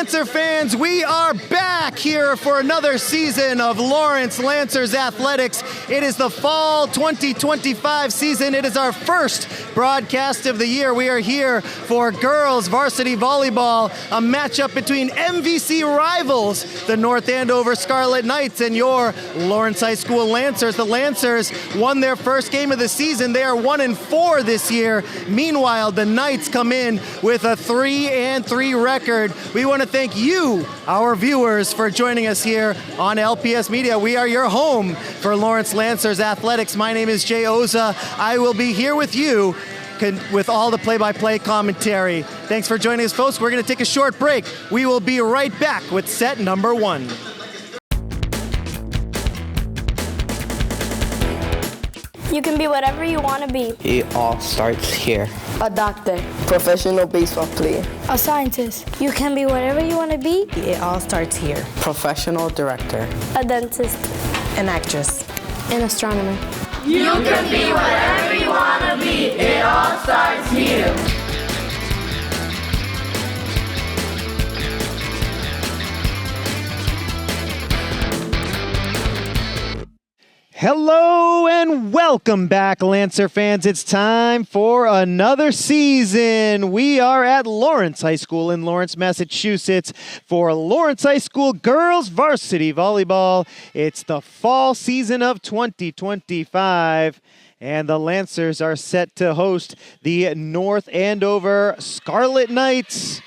Lancer fans, we are back here for another season of Lawrence Lancers Athletics. It is the fall 2025 season. It is our first broadcast of the year. We are here for Girls Varsity Volleyball, a matchup between MVC rivals, the North Andover Scarlet Knights, and your Lawrence High School Lancers. The Lancers won their first game of the season. They are 1-4 this year. Meanwhile, the Knights come in with a 3-3 record. We want to thank you, our viewers, for joining us here on LPS Media. We are your home for Lawrence Lancers Athletics. My name is Jay Oza. I will be here with you with all the play-by-play commentary. Thanks for joining us, folks. We're going to take a short break. We will be right back with set number 1. You can be whatever you want to be. It all starts here. A doctor, professional baseball player, A scientist. You can be whatever you want to be. it all starts here. Professional director. A dentist. An actress, An astronomer. You can be whatever you want to be. It all starts here. Hello and welcome back, Lancer fans. It's time for another season. We are at Lawrence High School in Lawrence, Massachusetts for Lawrence High School Girls Varsity Volleyball. It's the fall season of 2025, and the Lancers are set to host the North Andover Scarlet Knights.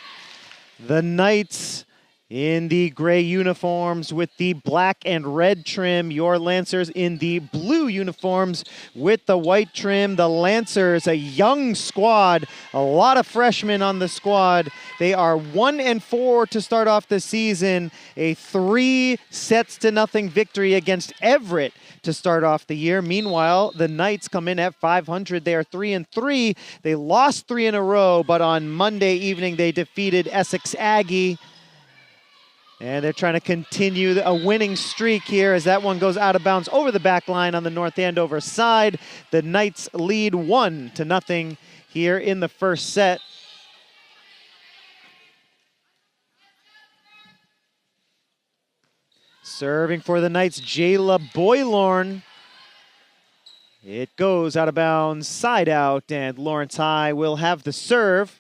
The Knights in the gray uniforms with the black and red trim. Your Lancers in the blue uniforms with the white trim. The Lancers, a young squad, a lot of freshmen on the squad. They are 1-4 to start off the season. A 3-0 victory against Everett to start off the year. Meanwhile, the Knights come in at 500. They are 3-3. They lost 3 in a row, but on Monday evening they defeated Essex Aggie. And they're trying to continue a winning streak here as that one goes out of bounds over the back line on the North Andover side. The Knights lead 1-0 here in the first set. Serving for the Knights, Jayla Boylorn. It goes out of bounds, side out, and Lawrence High will have the serve.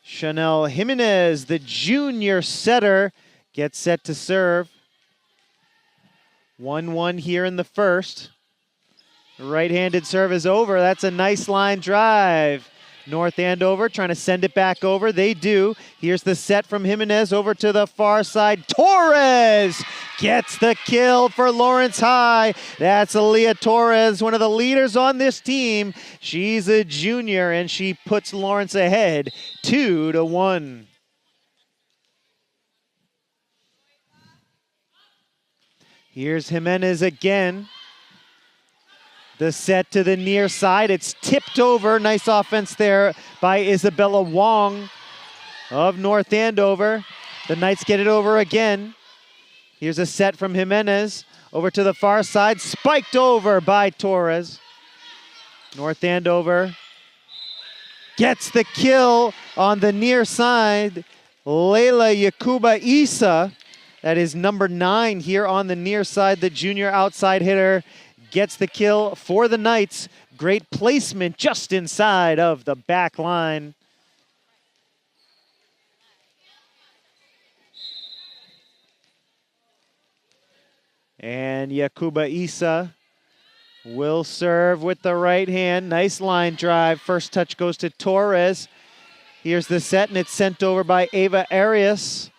Chanel Jimenez, the junior setter, gets set to serve. 1-1 here in the first. The right-handed serve is over. That's a nice line drive. North Andover trying to send it back over. They do. Here's the set from Jimenez over to the far side. Torres gets the kill for Lawrence High. That's Aaliyah Torres, one of the leaders on this team. She's a junior, and she puts Lawrence ahead 2-1. Here's Jimenez again. The set to the near side. It's tipped over. Nice offense there by Isabella Wong of North Andover. The Knights get it over again. Here's a set from Jimenez over to the far side. Spiked over by Torres. North Andover gets the kill on the near side. Leila Yakuba Isa, that is number 9 here on the near side, the junior outside hitter, gets the kill for the Knights. Great placement just inside of the back line. And Yakuba Isa will serve with the right hand. Nice line drive. First touch goes to Torres. Here's the set, and it's sent over by Ava Arias.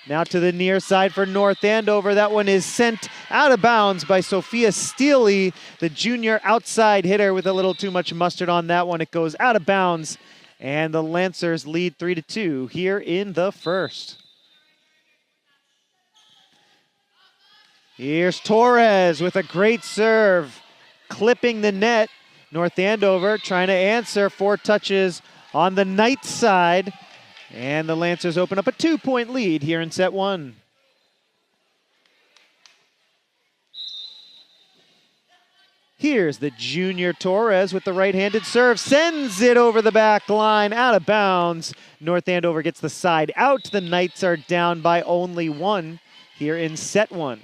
Now to the near side for North Andover. That one is sent out of bounds by Sophia Steele, the junior outside hitter, with a little too much mustard on that one. It goes out of bounds, and the Lancers lead 3-2 here in the first. Here's Torres with a great serve, clipping the net. North Andover trying to answer. 4 touches on the Knights side. And the Lancers open up a 2-point lead here in set 1. Here's the junior Torres with the right-handed serve. Sends it over the back line, out of bounds. North Andover gets the side out. The Knights are down by only 1 here in set 1.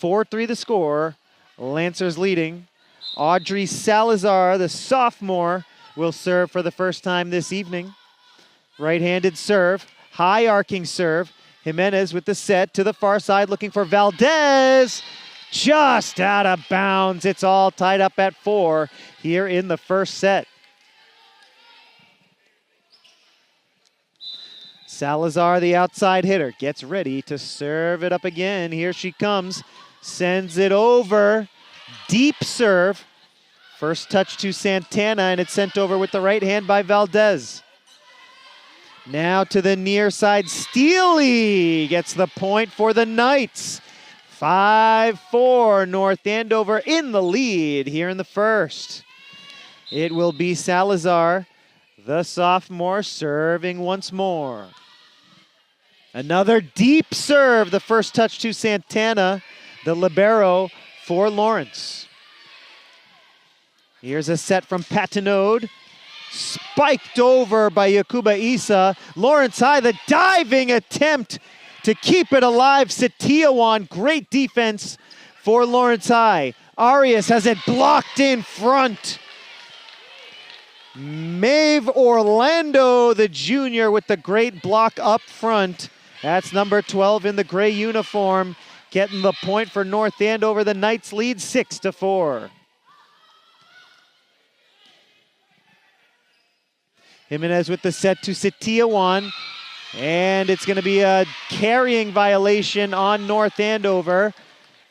4-3 the score. Lancers leading. Audrey Salazar, the sophomore, will serve for the first time this evening. Right-handed serve, high arcing serve. Jimenez with the set to the far side looking for Valdez. Just out of bounds. It's all tied up at 4 here in the first set. Salazar, the outside hitter, gets ready to serve it up again. Here she comes. Sends it over. Deep serve. First touch to Santana, and it's sent over with the right hand by Valdez. Now to the near side. Steely gets the point for the Knights. 5-4, North Andover in the lead here in the first. It will be Salazar, the sophomore, serving once more. Another deep serve. The first touch to Santana, the libero for Lawrence. Here's a set from Patinode. Spiked over by Yakuba Isa. Lawrence High, the diving attempt to keep it alive. Setiawan, great defense for Lawrence High. Arias has it blocked in front. Maeve Orlando, the junior, with the great block up front. That's number 12 in the gray uniform, getting the point for North Andover. The Knights lead 6-4. Jimenez with the set to Setiawan, and it's going to be a carrying violation on North Andover.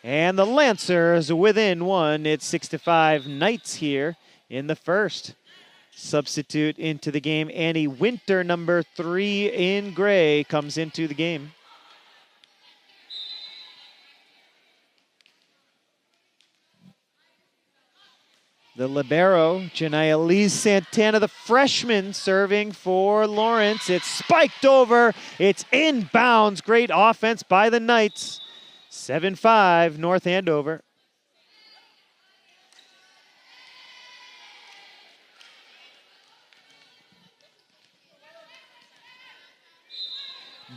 And the Lancers within 1. It's 6-5 Knights here in the first. Substitute into the game. Annie Winter, number 3 in gray, comes into the game. The libero, Janaya Liz Santana, the freshman, serving for Lawrence. It's spiked over. It's inbounds. Great offense by the Knights. 7-5, North Andover.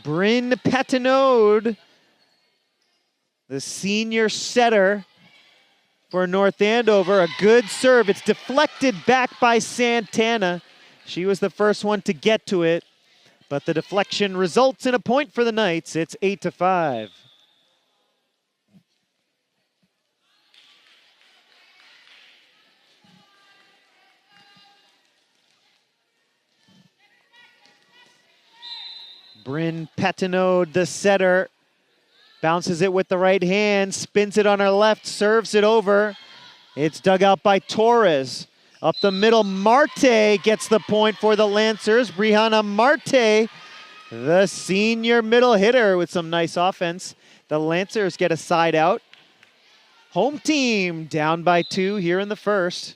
Bryn Patinode, the senior setter for North Andover. A good serve. It's deflected back by Santana. She was the first one to get to it, but the deflection results in a point for the Knights. It's 8-5. Bryn Patinode, the setter, bounces it with the right hand, spins it on her left, serves it over. It's dug out by Torres. Up the middle, Marte gets the point for the Lancers. Brianna Marte, the senior middle hitter, with some nice offense. The Lancers get a side out. Home team down by 2 here in the first.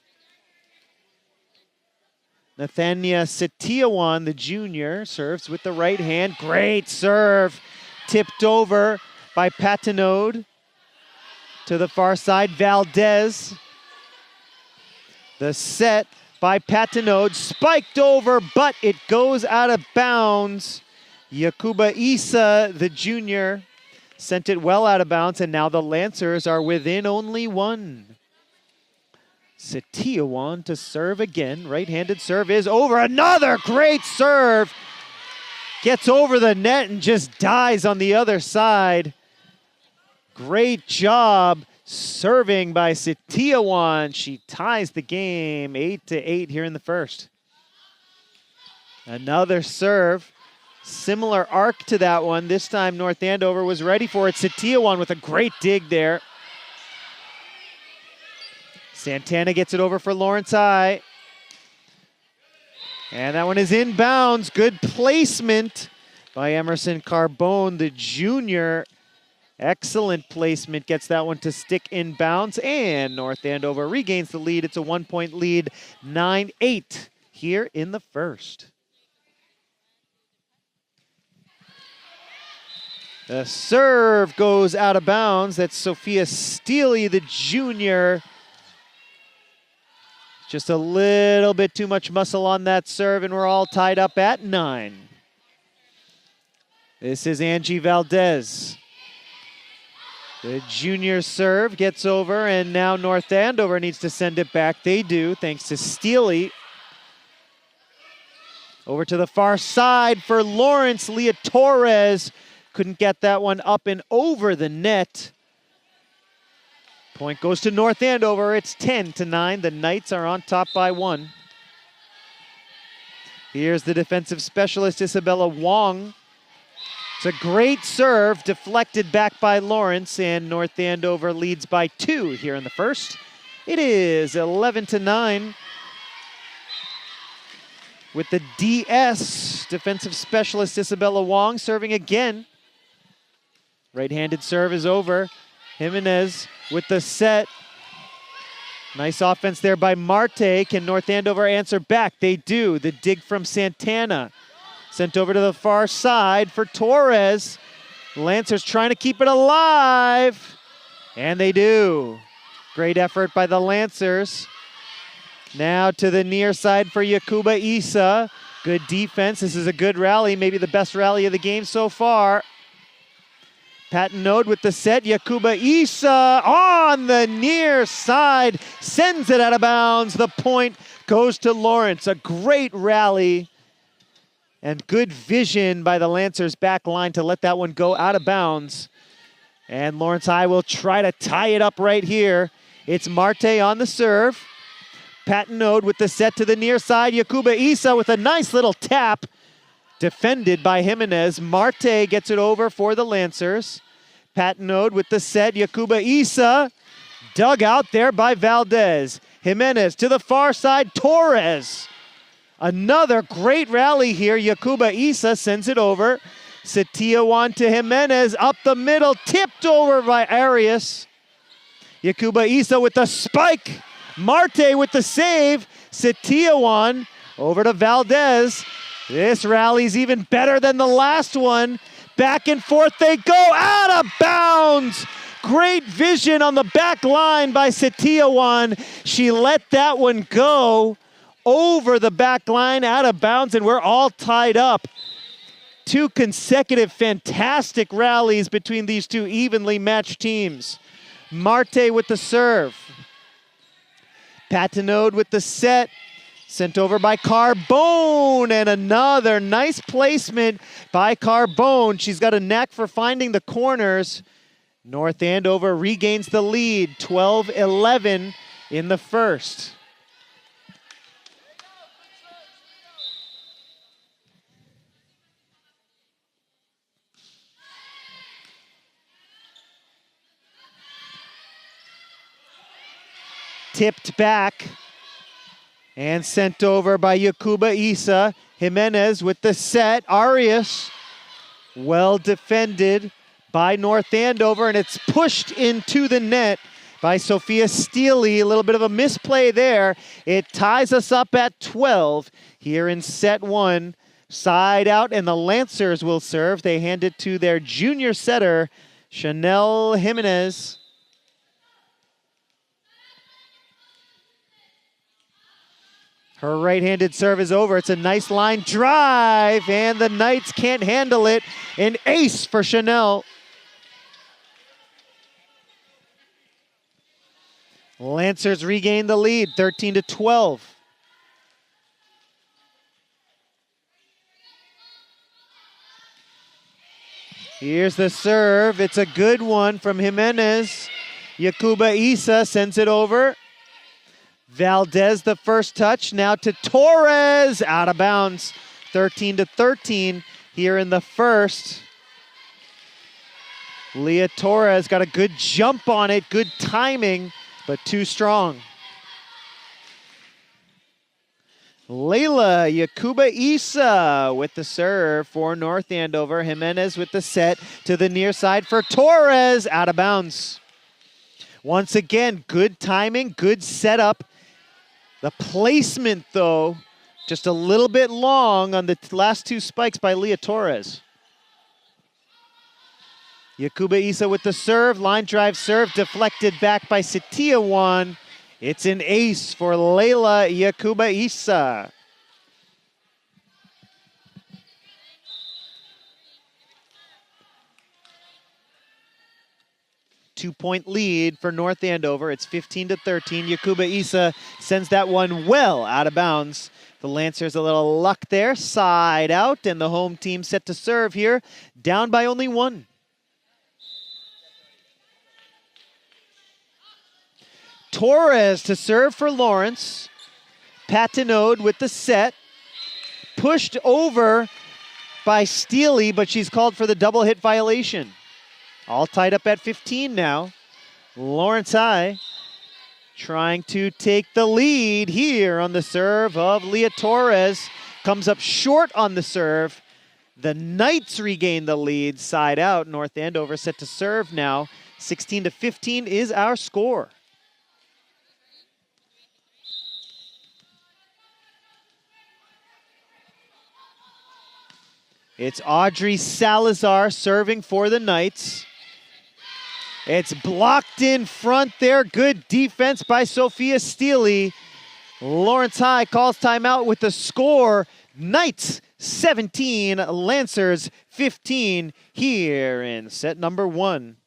Nathania Setiawan, the junior, serves with the right hand. Great serve. Tipped over by Patinode. To the far side, Valdez. The set by Patinode. Spiked over, but it goes out of bounds. Yakuba Isa, the junior, sent it well out of bounds, and now the Lancers are within only 1. Setiawan to serve again. Right-handed serve is over. Another great serve. Gets over the net and just dies on the other side. Great job serving by Setiawan. She ties the game 8-8 here in the first. Another serve. Similar arc to that one. This time North Andover was ready for it. Setiawan with a great dig there. Santana gets it over for Lawrence High. And that one is inbounds. Good placement by Emerson Carbone, the junior. Excellent placement. Gets that one to stick inbounds. And North Andover regains the lead. It's a 1-point lead, 9-8 here in the first. The serve goes out of bounds. That's Sophia Steely, the junior. Just a little bit too much muscle on that serve, and we're all tied up at 9. This is Angie Valdez. The junior serve gets over, and now North Andover needs to send it back. They do, thanks to Steely. Over to the far side for Lawrence. Leah Torres couldn't get that one up and over the net. Point goes to North Andover. It's 10-9. The Knights are on top by 1. Here's the defensive specialist, Isabella Wong. It's a great serve, deflected back by Lawrence, and North Andover leads by 2 here in the first. It is 11-9. With the DS, defensive specialist Isabella Wong serving again. Right-handed serve is over. Jimenez with the set. Nice offense there by Marte. Can North Andover answer back? They do. The dig from Santana. Sent over to the far side for Torres. Lancers trying to keep it alive. And they do. Great effort by the Lancers. Now to the near side for Yakuba Issa. Good defense. This is a good rally. Maybe the best rally of the game so far. Patton with the set. Yakuba Issa on the near side. Sends it out of bounds. The point goes to Lawrence. A great rally. And good vision by the Lancers back line to let that one go out of bounds. And Lawrence High will try to tie it up right here. It's Marte on the serve. Patton with the set to the near side. Yakuba Issa with a nice little tap. Defended by Jimenez. Marte gets it over for the Lancers. Patton with the set. Yakuba Issa. Dug out there by Valdez. Jimenez to the far side. Torres. Another great rally here. Yakuba Issa sends it over. Setiawan to Jimenez. Up the middle. Tipped over by Arias. Yakuba Issa with the spike. Marte with the save. Setiawan over to Valdez. This rally's even better than the last one. Back and forth they go, out of bounds. Great vision on the back line by Setiawan. She let that one go over the back line, out of bounds, and we're all tied up. 2 consecutive fantastic rallies between these 2 evenly matched teams. Marte with the serve. Patinode with the set. Sent over by Carbone, and another nice placement by Carbone. She's got a knack for finding the corners. North Andover regains the lead, 12-11 in the first. Tipped back. And sent over by Yakuba Issa. Jimenez with the set. Arias, well defended by North Andover, and it's pushed into the net by Sophia Steely. A little bit of a misplay there. It ties us up at 12 here in set 1. Side out, and the Lancers will serve. They hand it to their junior setter, Chanel Jimenez. Her right-handed serve is over. It's a nice line drive, and the Knights can't handle it. An ace for Chanel. Lancers regain the lead, 13-12. Here's the serve. It's a good one from Jimenez. Yakuba Issa sends it over. Valdez the first touch, now to Torres, out of bounds, 13-13 here in the first. Leah Torres got a good jump on it, good timing, but too strong. Layla Yakuba Issa with the serve for North Andover. Jimenez with the set to the near side for Torres, out of bounds. Once again, good timing, good setup. The placement, though, just a little bit long on the last 2 spikes by Leah Torres. Yakuba Issa with the serve. Line drive serve deflected back by Satia Wan. It's an ace for Layla Yakuba Issa. Two-point lead for North Andover. It's 15-13. Yakuba Issa sends that one well out of bounds. The Lancers a little luck there. Side out, and the home team set to serve here. Down by only one. Torres to serve for Lawrence. Patinode with the set. Pushed over by Steely, but she's called for the double hit violation. All tied up at 15 now. Lawrence High trying to take the lead here on the serve of Leah Torres. Comes up short on the serve. The Knights regain the lead, side out. North Andover set to serve now. 16-15 is our score. It's Audrey Salazar serving for the Knights. It's blocked in front there. Good defense by Sophia Steely. Lawrence High calls timeout with the score. Knights 17, Lancers 15 here in set number 1.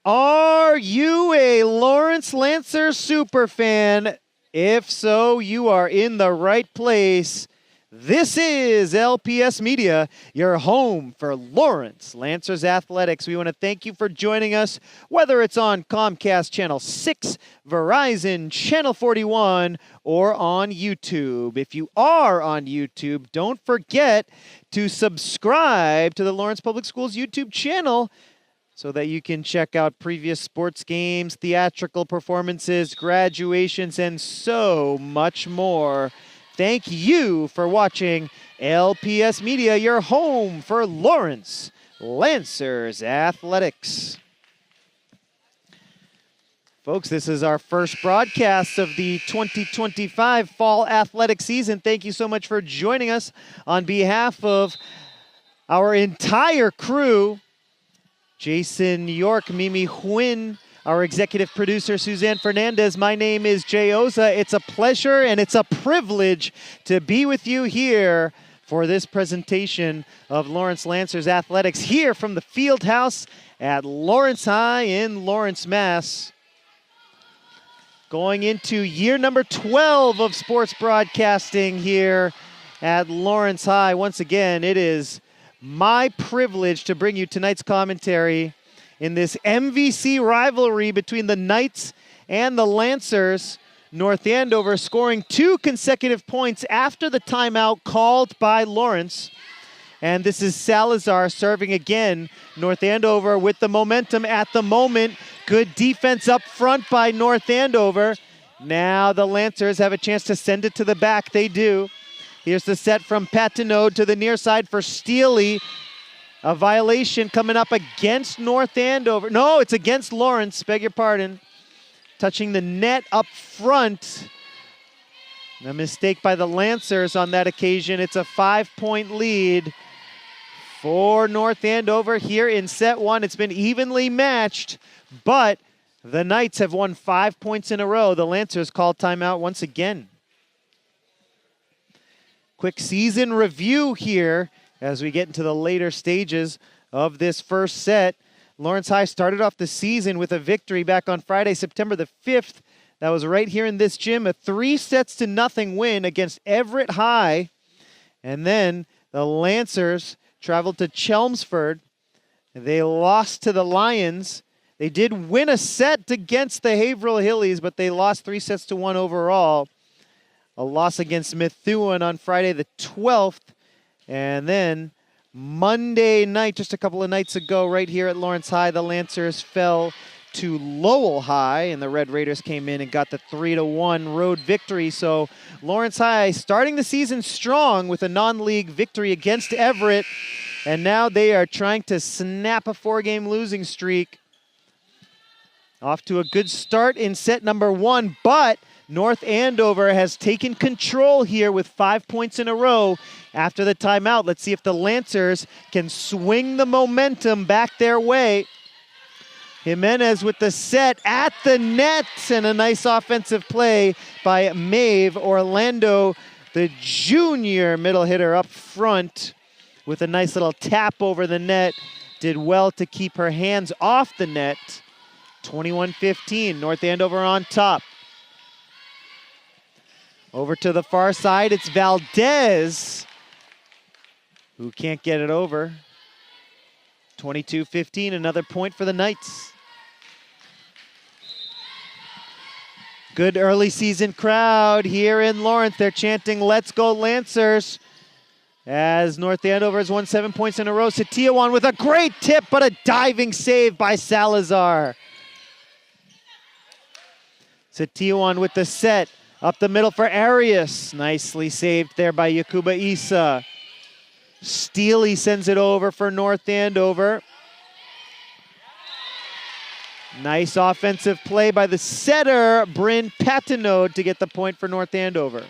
Are you a Lawrence Lancer superfan? If so, you are in the right place. This is LPS Media, your home for Lawrence Lancers Athletics. We want to thank you for joining us, whether it's on Comcast Channel 6, Verizon Channel 41, or on YouTube. If you are on YouTube, don't forget to subscribe to the Lawrence Public Schools YouTube channel so that you can check out previous sports games, theatrical performances, graduations, and so much more. Thank you for watching LPS Media, your home for Lawrence Lancers Athletics. Folks, this is our first broadcast of the 2025 Fall Athletic season. Thank you so much for joining us on behalf of our entire crew. Jason York, Mimi Huyn, our executive producer, Suzanne Fernandez. My name is Jay Oza. It's a pleasure and it's a privilege to be with you here for this presentation of Lawrence Lancers Athletics here from the field house at Lawrence High in Lawrence, Mass. Going into year number 12 of sports broadcasting here at Lawrence High. Once again, it is my privilege to bring you tonight's commentary in this MVC rivalry between the Knights and the Lancers. North Andover scoring 2 consecutive points after the timeout called by Lawrence. And this is Salazar serving again. North Andover with the momentum at the moment. Good defense up front by North Andover. Now the Lancers have a chance to send it to the back. They do. Here's the set from Patinode to the near side for Steely. A violation coming up against North Andover. No, it's against Lawrence, beg your pardon. Touching the net up front. A mistake by the Lancers on that occasion. It's a 5-point lead for North Andover here in set 1. It's been evenly matched, but the Knights have won 5 points in a row. The Lancers call timeout once again. Quick season review here as we get into the later stages of this first set. Lawrence High started off the season with a victory back on Friday, September the 5th. That was right here in this gym, a 3-0 win against Everett High. And then the Lancers traveled to Chelmsford. They lost to the Lions. They did win a set against the Haverhill Hillies, but they lost 3-1 overall. A loss against Methuen on Friday the 12th. And then Monday night, just a couple of nights ago, right here at Lawrence High, the Lancers fell to Lowell High, and the Red Raiders came in and got the 3-1 road victory. So Lawrence High starting the season strong with a non-league victory against Everett, and now they are trying to snap a 4-game losing streak. Off to a good start in set number 1, but North Andover has taken control here with 5 points in a row after the timeout. Let's see if the Lancers can swing the momentum back their way. Jimenez with the set at the net, and a nice offensive play by Maeve Orlando, the junior middle hitter up front, with a nice little tap over the net. Did well to keep her hands off the net. 21-15, North Andover on top. Over to the far side, it's Valdez who can't get it over. 22-15, another point for the Knights. Good early season crowd here in Lawrence. They're chanting, "Let's go Lancers," as North Andover has won 7 points in a row. Satiawan with a great tip, but a diving save by Salazar. Satiawan with the set, up the middle for Arias. Nicely saved there by Yakuba Isa. Steely sends it over for North Andover. Nice offensive play by the setter, Bryn Patinode, to get the point for North Andover.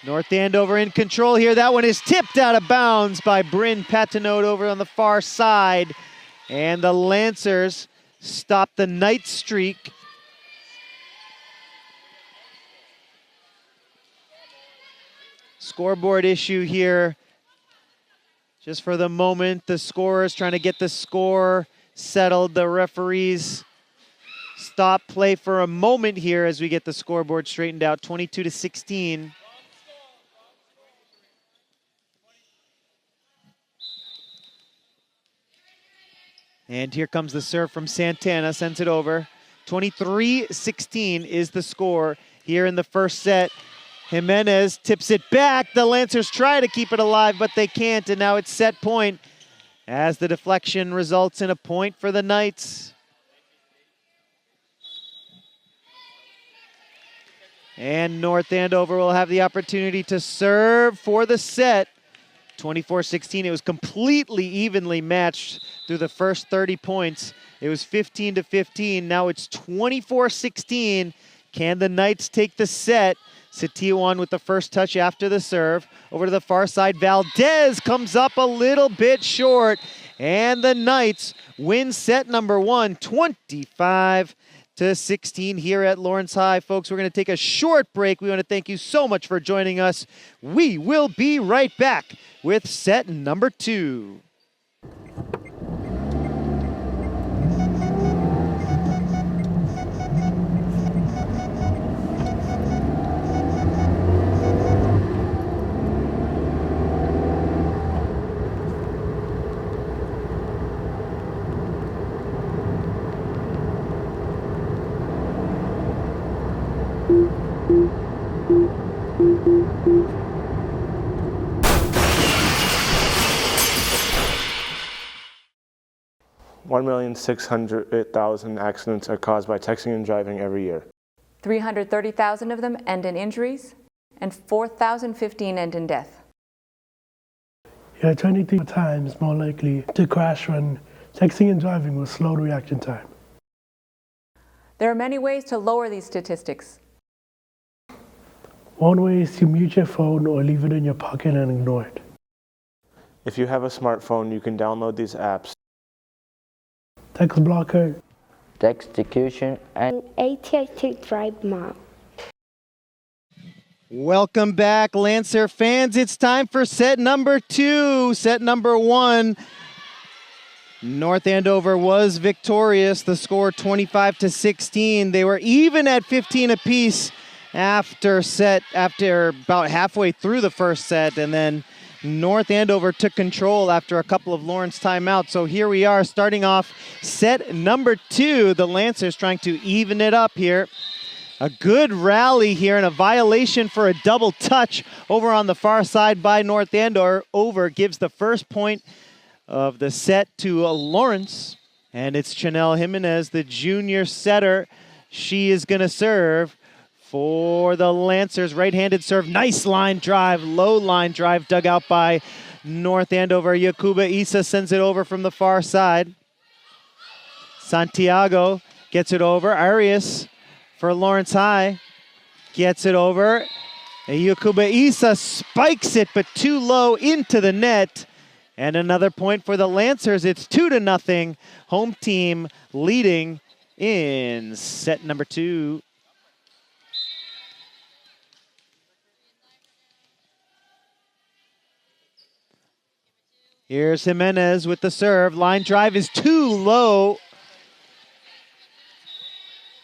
North Andover in control here. That one is tipped out of bounds by Bryn Patinode over on the far side. And the Lancers stop the Knight streak. Scoreboard issue here. Just for the moment, the scorers trying to get the score settled. The referees stop play for a moment here as we get the scoreboard straightened out. 22-16. And here comes the serve from Santana, sends it over. 23-16 is the score here in the first set. Jimenez tips it back. The Lancers try to keep it alive, but they can't, and now it's set point as the deflection results in a point for the Knights. And North Andover will have the opportunity to serve for the set. 24-16, it was completely evenly matched through the first 30 points. It was 15-15, now it's 24-16. Can the Knights take the set? Satiawan with the first touch after the serve. Over to the far side, Valdez comes up a little bit short. And the Knights win set number 1, 25-16 here at Lawrence High. Folks, we're going to take a short break. We want to thank you so much for joining us. We will be right back with set number 2. $1,600,000 accidents are caused by texting and driving every year. 330,000 of them end in injuries, and 4,015 end in death. You're 23 times more likely to crash when texting and driving with slow reaction time. There are many ways to lower these statistics. One way is to mute your phone or leave it in your pocket and ignore it. If you have a smartphone, you can download these apps. Text blocker, Execution, and AT&T Drive Mom. Welcome back, Lancer fans. It's time for set number 2. Set number 1. North Andover was victorious. The score 25-16. They were even at 15 apiece after about halfway through the first set, and then North Andover took control after a couple of Lawrence timeouts. So here we are starting off set number 2. The Lancers trying to even it up here. A good rally here and a violation for a double touch over on the far side by North Andover gives the first point of the set to Lawrence. And it's Chanel Jimenez, the junior setter. She is going to serve for the Lancers. Right-handed serve, nice line drive, low line drive dug out by North Andover. Yakuba Issa sends it over from the far side. Santiago gets it over. Arias for Lawrence High gets it over. Yakuba Issa spikes it, but too low into the net. And another point for the Lancers. It's 2-0. Home team leading in set number 2. Here's Jimenez with the serve. Line drive is too low.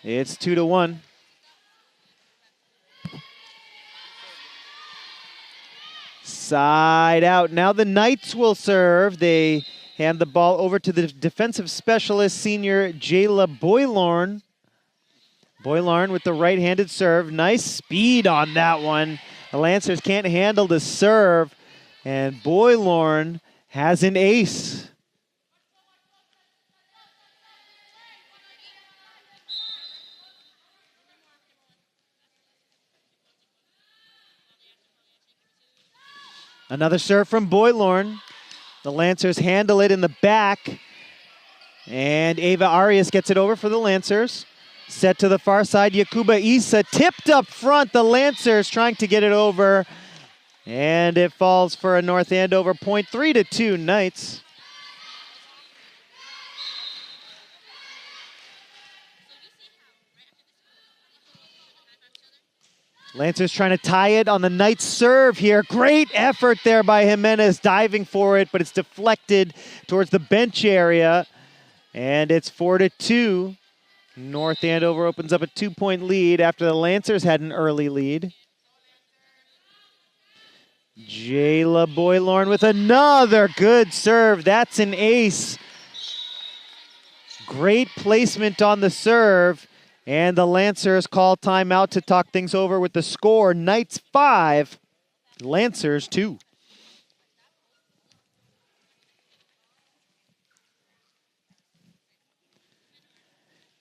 It's 2-1. Side out. Now the Knights will serve. They hand the ball over to the defensive specialist, senior Jayla Boylorn. Boylorn with the right-handed serve. Nice speed on that one. The Lancers can't handle the serve, and Boylorn has an ace. Another serve from Boylorn. The Lancers handle it in the back. And Ava Arias gets it over for the Lancers. Set to the far side, Yakuba Issa tipped up front. The Lancers trying to get it over. And it falls for a North Andover point, 3-2 Knights. Lancers trying to tie it on the Knights serve here. Great effort there by Jimenez, diving for it, but it's deflected towards the bench area. And it's 4-2. North Andover opens up a 2-point lead after the Lancers had an early lead. Jayla Boylorn with another good serve. That's an ace. Great placement on the serve. And the Lancers call timeout to talk things over with the score. Knights 5, Lancers 2.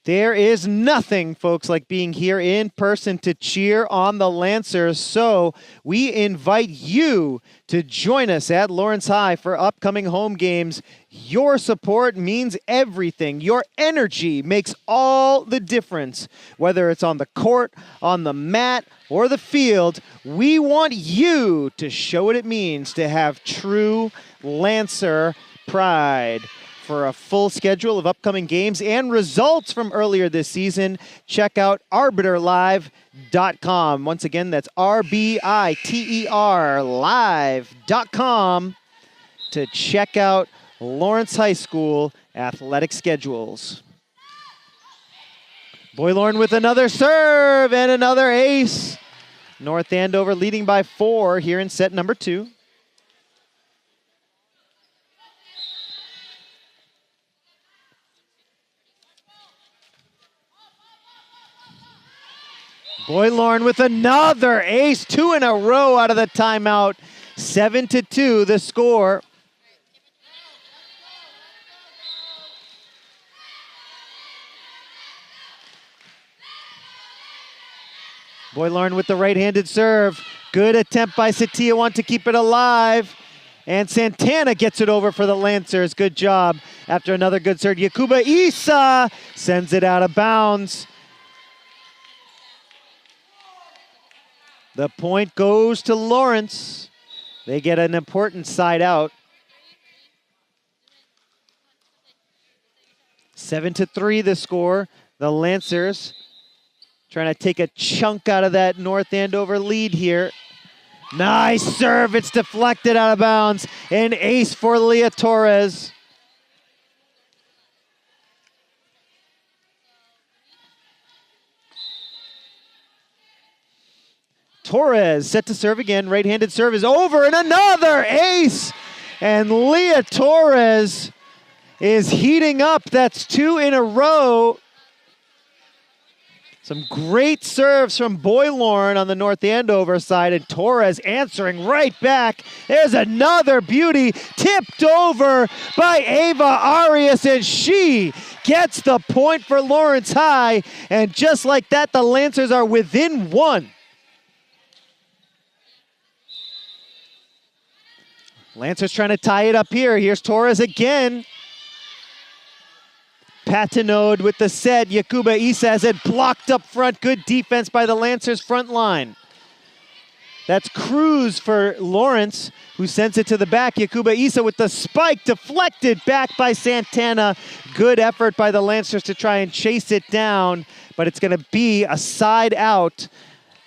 There is nothing, folks, like being here in person to cheer on the Lancers. So we invite you to join us at Lawrence High for upcoming home games. Your support means everything. Your energy makes all the difference. Whether it's on the court, on the mat, or the field, we want you to show what it means to have true Lancer pride. For a full schedule of upcoming games and results from earlier this season, check out arbiterlive.com. Once again, that's RBITER live.com to check out Lawrence High School athletic schedules. Boylorn with another serve and another ace. North Andover leading by 4 here in set number 2. Boylorn with another ace, 2 in a row out of the timeout. 7-2 the score. Boylorn with the right-handed serve. Good attempt by Satia to keep it alive. And Santana gets it over for the Lancers. Good job after another good serve. Yakuba Issa sends it out of bounds. The point goes to Lawrence. They get an important side out. 7-3 the score. The Lancers trying to take a chunk out of that North Andover lead here. Nice serve. It's deflected out of bounds. An ace for Leah Torres. Torres set to serve again. Right-handed serve is over, and another ace. And Leah Torres is heating up. That's 2 in a row. Some great serves from Boylorn on the North Andover side, and Torres answering right back. There's another beauty tipped over by Ava Arias, and she gets the point for Lawrence High. And just like that, the Lancers are within one. Lancers trying to tie it up here. Here's Torres again. Patinode with the set. Yakuba Isa has it blocked up front. Good defense by the Lancers front line. That's Cruz for Lawrence, who sends it to the back. Yakuba Isa with the spike, deflected back by Santana. Good effort by the Lancers to try and chase it down, but it's going to be a side out.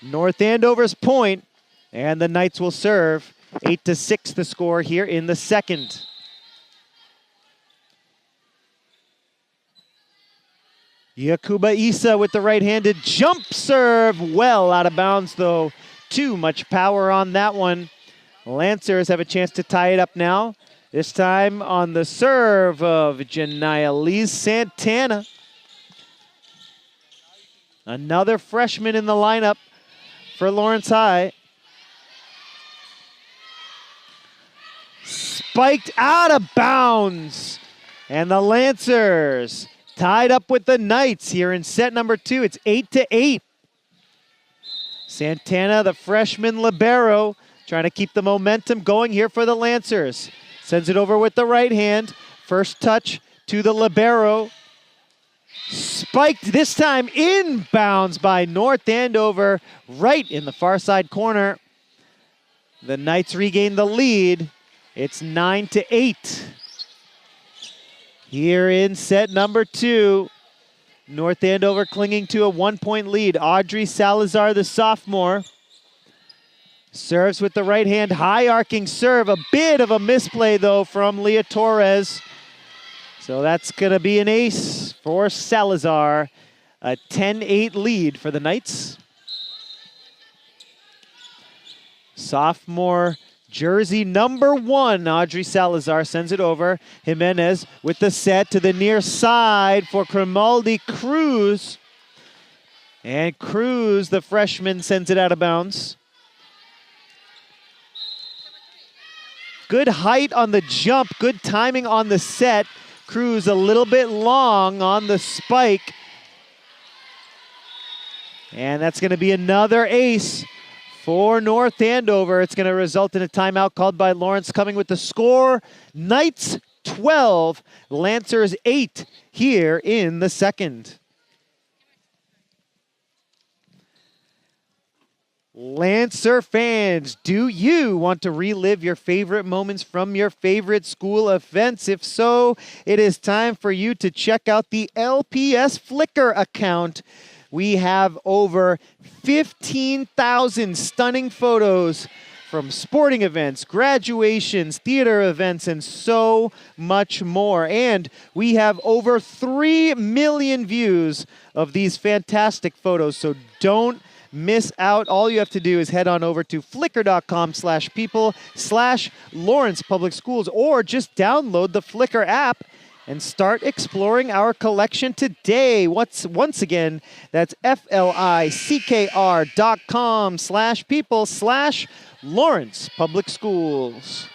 North Andover's point, and the Knights will serve. 8-6 the score here in the second. Yakuba Isa with the right-handed jump serve. Well out of bounds though. Too much power on that one. Lancers have a chance to tie it up now. This time on the serve of Janaya Lee Santana. Another freshman in the lineup for Lawrence High. Spiked out of bounds. And the Lancers tied up with the Knights here in set number 2. It's 8-8. Santana, the freshman libero, trying to keep the momentum going here for the Lancers. Sends it over with the right hand. First touch to the libero. Spiked this time inbounds by North Andover, right in the far side corner. The Knights regain the lead. It's 9-8. Here in set number 2. North Andover clinging to a 1-point lead. Audrey Salazar, the sophomore, serves with the right hand, high arcing serve. A bit of a misplay though from Leah Torres. So that's gonna be an ace for Salazar. A 10-8 lead for the Knights. Sophomore jersey number 1, Audrey Salazar sends it over. Jimenez with the set to the near side for Grimaldi Cruz. And Cruz, the freshman, sends it out of bounds. Good height on the jump, good timing on the set. Cruz a little bit long on the spike. And that's going to be another ace for North Andover. It's going to result in a timeout called by Lawrence, coming with the score. Knights 12, Lancers 8 here in the second. Lancer fans, do you want to relive your favorite moments from your favorite school events? If so, it is time for you to check out the LPS Flickr account. We have over 15,000 stunning photos from sporting events, graduations, theater events, and so much more. And we have over 3 million views of these fantastic photos, so don't miss out. All you have to do is head on over to flickr.com/people/Lawrence Public Schools, or just download the Flickr app and start exploring our collection today. Once again, that's flickr.com/people/Lawrence Public Schools.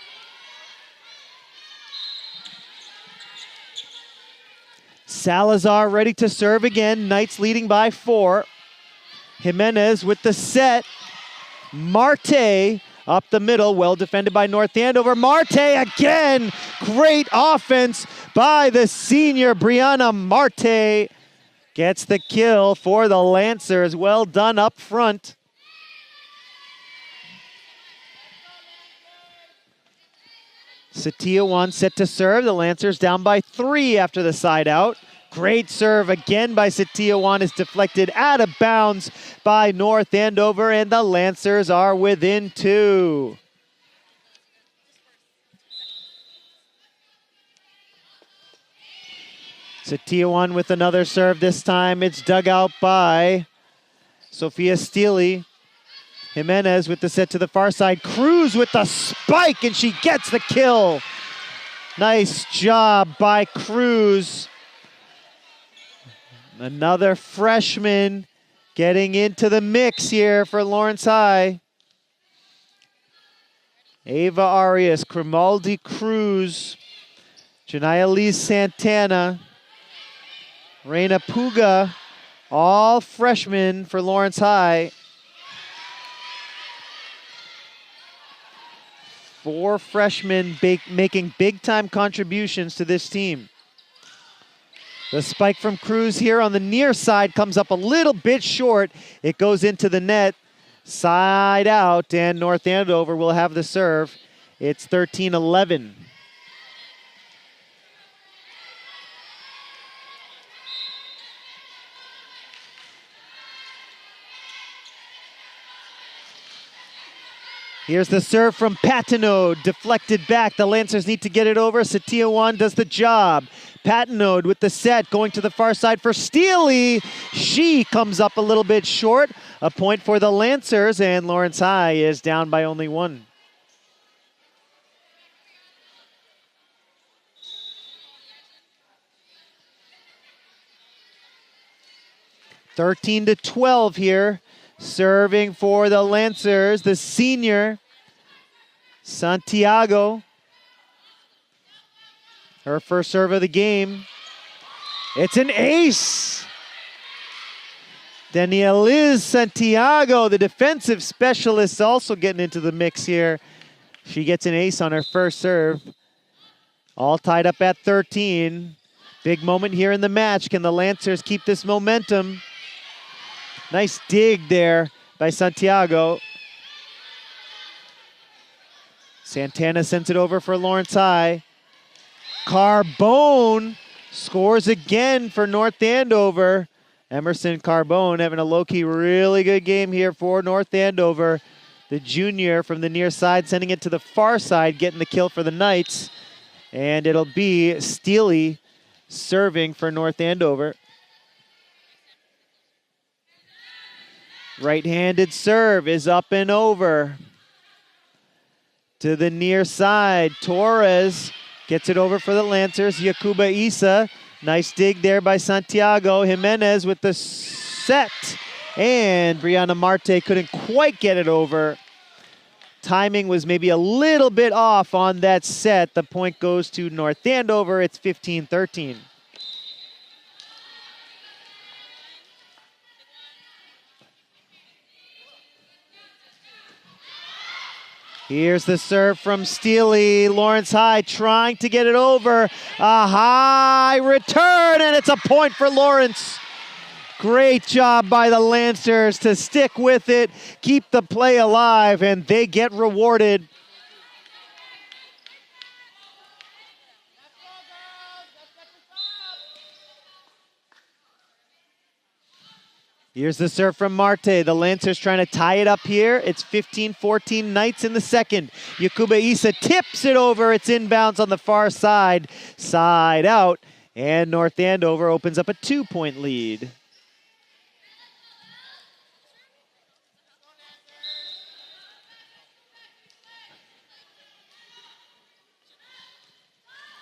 Salazar ready to serve again. Knights leading by 4. Jimenez with the set. Marte up the middle, well defended by North Andover. Marte again, great offense by the senior Brianna Marte. Gets the kill for the Lancers, well done up front. Satyawan set to serve, the Lancers down by 3 after the side out. Great serve again by Satyawan, is deflected out of bounds by North Andover, and the Lancers are within 2. Satyawan with another serve. This time it's dug out by Sophia Steele. Jimenez with the set to the far side. Cruz with the spike, and she gets the kill. Nice job by Cruz. Another freshman getting into the mix here for Lawrence High. Ava Arias, Grimaldi Cruz, Janaya Lee Santana. Reina Puga, all freshmen for Lawrence High. 4 freshmen making big-time contributions to this team. The spike from Cruz here on the near side comes up a little bit short. It goes into the net, side out, and North Andover will have the serve. It's 13-11. Here's the serve from Patinode, deflected back. The Lancers need to get it over. Satiawan does the job. Patinode with the set, going to the far side for Steely. She comes up a little bit short. A point for the Lancers, and Lawrence High is down by only 1. (13-12) here. Serving for the Lancers, the senior, Santiago. Her first serve of the game. It's an ace! Danieliz Santiago, the defensive specialist, also getting into the mix here. She gets an ace on her first serve. All tied up at 13. Big moment here in the match. Can the Lancers keep this momentum? Nice dig there by Santiago. Santana sends it over for Lawrence High. Carbone scores again for North Andover. Emerson Carbone having a low-key really good game here for North Andover. The junior from the near side sending it to the far side, getting the kill for the Knights. And it'll be Steely serving for North Andover. Right-handed serve is up and over. To the near side, Torres gets it over for the Lancers. Yakuba Isa, nice dig there by Santiago. Jimenez with the set. And Brianna Marte couldn't quite get it over. Timing was maybe a little bit off on that set. The point goes to North Andover. It's 15-13. Here's the serve from Steely. Lawrence High trying to get it over. A high return, and it's a point for Lawrence. Great job by the Lancers to stick with it, keep the play alive, and they get rewarded. Here's the serve from Marte. The Lancers trying to tie it up here. It's 15-14 Knights in the second. Yakuba Isa tips it over. It's inbounds on the far side. Side out. And North Andover opens up a 2-point lead.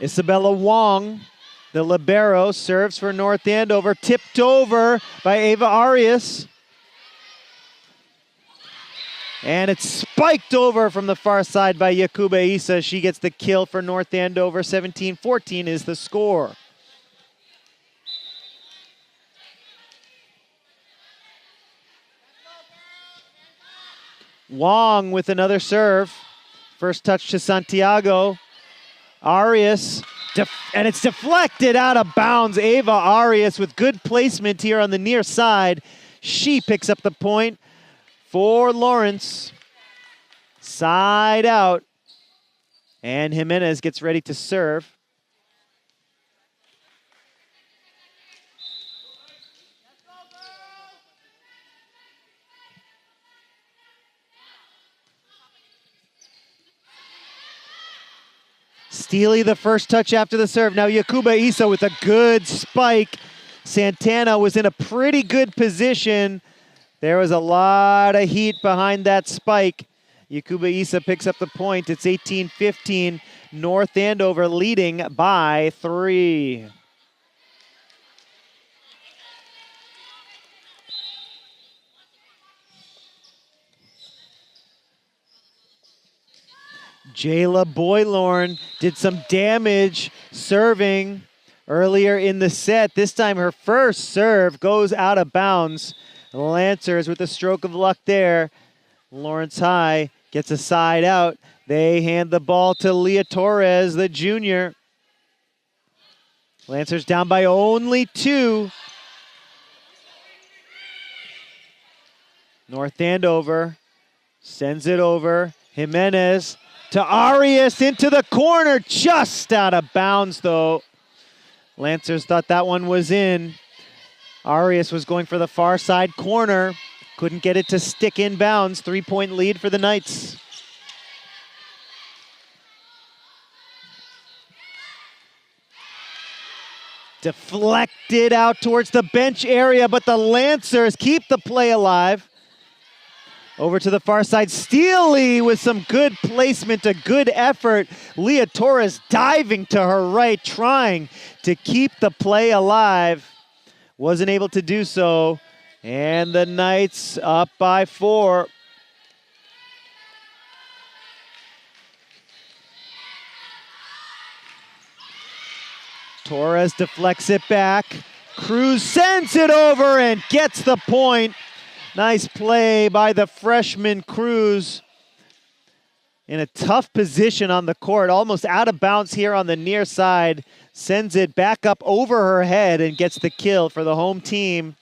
Isabella Wong, the libero, serves for North Andover, tipped over by Ava Arias. And it's spiked over from the far side by Yakuba Isa. She gets the kill for North Andover. 17-14 is the score. Wong with another serve. First touch to Santiago. Arias, and it's deflected out of bounds. Ava Arias with good placement here on the near side. She picks up the point for Lawrence. Side out. And Jimenez gets ready to serve. Steely the first touch after the serve. Now Yakuba Isa with a good spike. Santana was in a pretty good position. There was a lot of heat behind that spike. Yakuba Isa picks up the point. It's 18-15. North Andover leading by 3. Jayla Boylorn did some damage serving earlier in the set. This time her first serve goes out of bounds. Lancers with a stroke of luck there. Lawrence High gets a side out. They hand the ball to Leah Torres, the junior. Lancers down by only 2. North Andover sends it over. Jimenez to Arias into the corner, just out of bounds though. Lancers thought that one was in. Arias was going for the far side corner. Couldn't get it to stick in bounds. 3-point lead for the Knights. Deflected out towards the bench area, but the Lancers keep the play alive. Over to the far side, Steely with some good placement, a good effort. Leah Torres diving to her right, trying to keep the play alive. Wasn't able to do so. And the Knights up by 4. Torres deflects it back. Cruz sends it over and gets the point. Nice play by the freshman Cruz. In a tough position on the court, almost out of bounds here on the near side. Sends it back up over her head and gets the kill for the home team.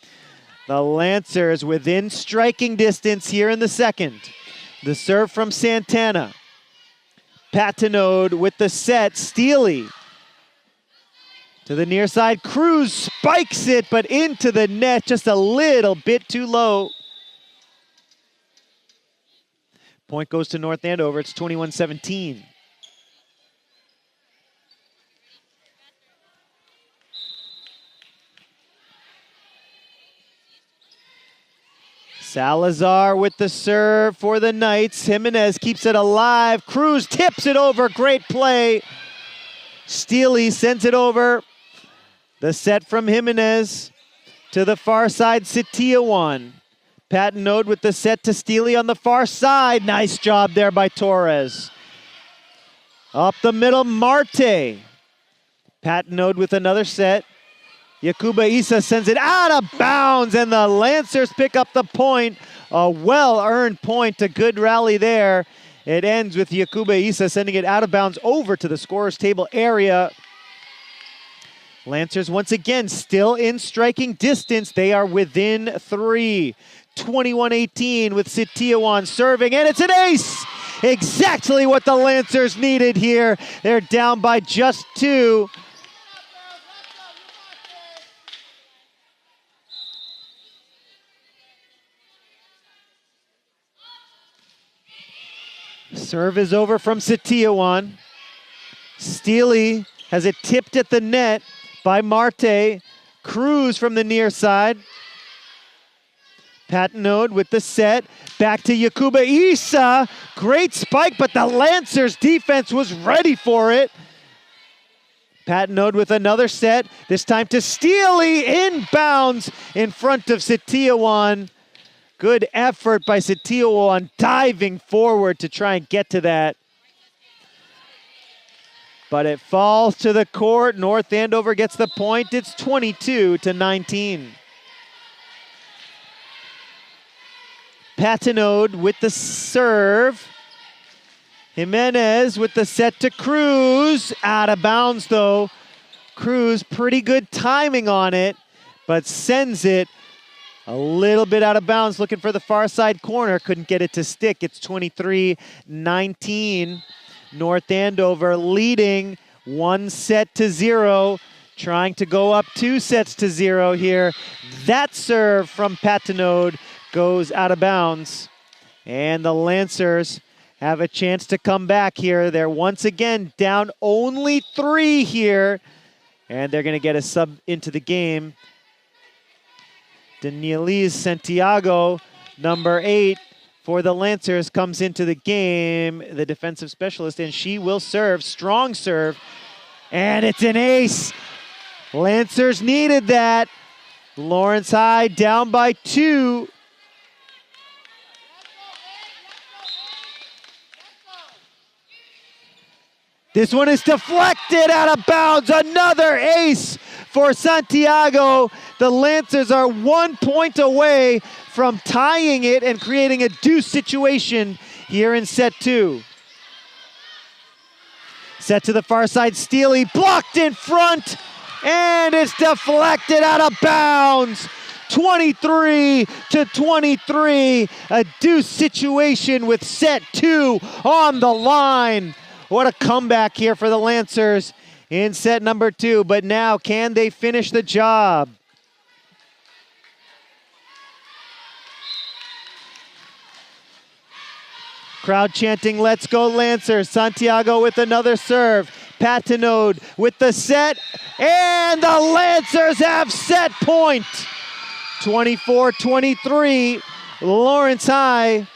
The Lancers within striking distance here in the second. The serve from Santana. Patinode with the set, Steely. To the near side, Cruz spikes it, but into the net, just a little bit too low. Point goes to North Andover, it's 21-17. Salazar with the serve for the Knights. Jimenez keeps it alive. Cruz tips it over, great play. Steely sends it over. The set from Jimenez to the far side, Sitiawan. Patinode with the set to Steely on the far side. Nice job there by Torres. Up the middle, Marte. Patinode with another set. Yakuba Issa sends it out of bounds, and the Lancers pick up the point. A well-earned point, a good rally there. It ends with Yakuba Issa sending it out of bounds over to the scorer's table area. Lancers once again still in striking distance. They are within 3. 21-18 with Sitiawan serving, and it's an ace! Exactly what the Lancers needed here. They're down by just 2. Serve is over from Sitiawan. Steely has it tipped at the net by Marte. Cruz from the near side. Patinode with the set. Back to Yakuba Issa. Great spike, but the Lancers defense was ready for it. Patinode with another set. This time to Steely, inbounds in front of Sitiawan. Good effort by Sitiawan diving forward to try and get to that. But it falls to the court. North Andover gets the point. It's 22-19. Patinode with the serve. Jimenez with the set to Cruz. Out of bounds though. Cruz, pretty good timing on it, but sends it a little bit out of bounds, looking for the far side corner. Couldn't get it to stick. It's 23-19. North Andover leading 1-0. Trying to go up 2-0 here. That serve from Patinode goes out of bounds. And the Lancers have a chance to come back here. They're once again down only 3 here. And they're going to get a sub into the game. Danielise Santiago, number 8 for the Lancers, comes into the game, the defensive specialist, and she will serve. Strong serve. And it's an ace. Lancers needed that. Lawrence High down by 2. This one is deflected out of bounds. Another ace for Santiago. The Lancers are 1 point away from tying it and creating a deuce situation here in set 2. Set to the far side, Steely blocked in front, and it's deflected out of bounds. 23-23, a deuce situation with set 2 on the line. What a comeback here for the Lancers in set number 2, but now can they finish the job? Crowd chanting, "Let's go Lancers." Santiago with another serve. Patinode with the set, and the Lancers have set point. 24-23, Lawrence High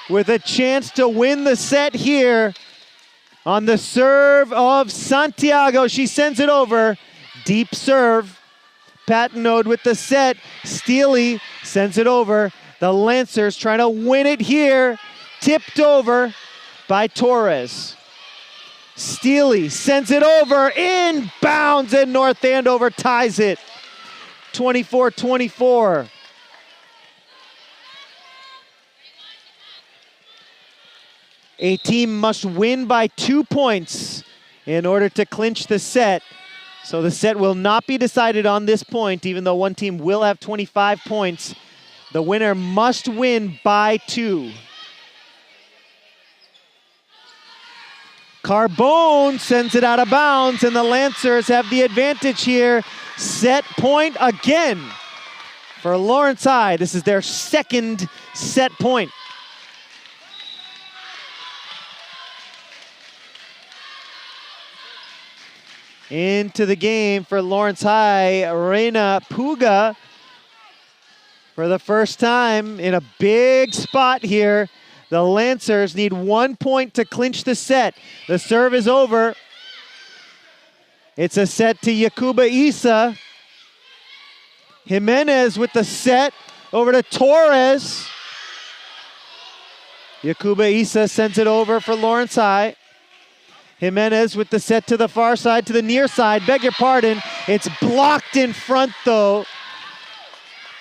with a chance to win the set here on the serve of Santiago. She sends it over, deep serve. Patinode with the set, Steely sends it over. The Lancers trying to win it here, tipped over by Torres. Steely sends it over, inbounds, and North Andover ties it. 24-24. A team must win by 2 points in order to clinch the set. So the set will not be decided on this point, even though one team will have 25 points. The winner must win by 2. Carbone sends it out of bounds, and the Lancers have the advantage here. Set point again for Lawrence High. This is their second set point. Into the game for Lawrence High, Reina Puga for the first time in a big spot here. The Lancers need 1 point to clinch the set. The serve is over. It's a set to Yakuba Isa. Jimenez with the set over to Torres. Yakuba Isa sends it over for Lawrence High. Jimenez with the set to the far side, to the near side. Beg your pardon. It's blocked in front though.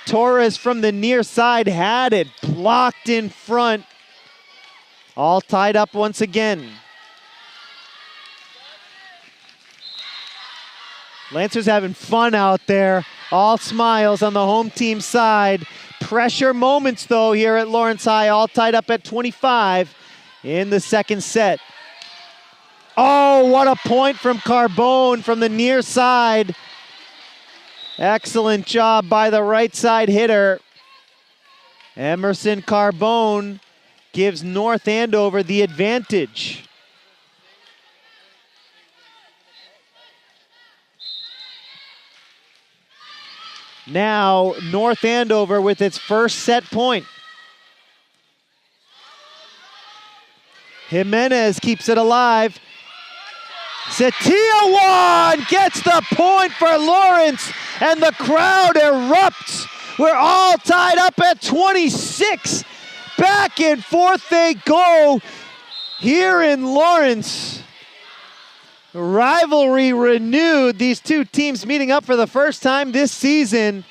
Torres from the near side had it blocked in front. All tied up once again. Lancers having fun out there. All smiles on the home team side. Pressure moments though here at Lawrence High. All tied up at 25 in the second set. Oh, what a point from Carbone from the near side. Excellent job by the right side hitter. Emerson Carbone gives North Andover the advantage. Now, North Andover with its first set point. Jimenez keeps it alive. Setiawan gets the point for Lawrence, and the crowd erupts. We're all tied up at 26. Back and forth they go here in Lawrence. Rivalry renewed. These two teams meeting up for the first time this season.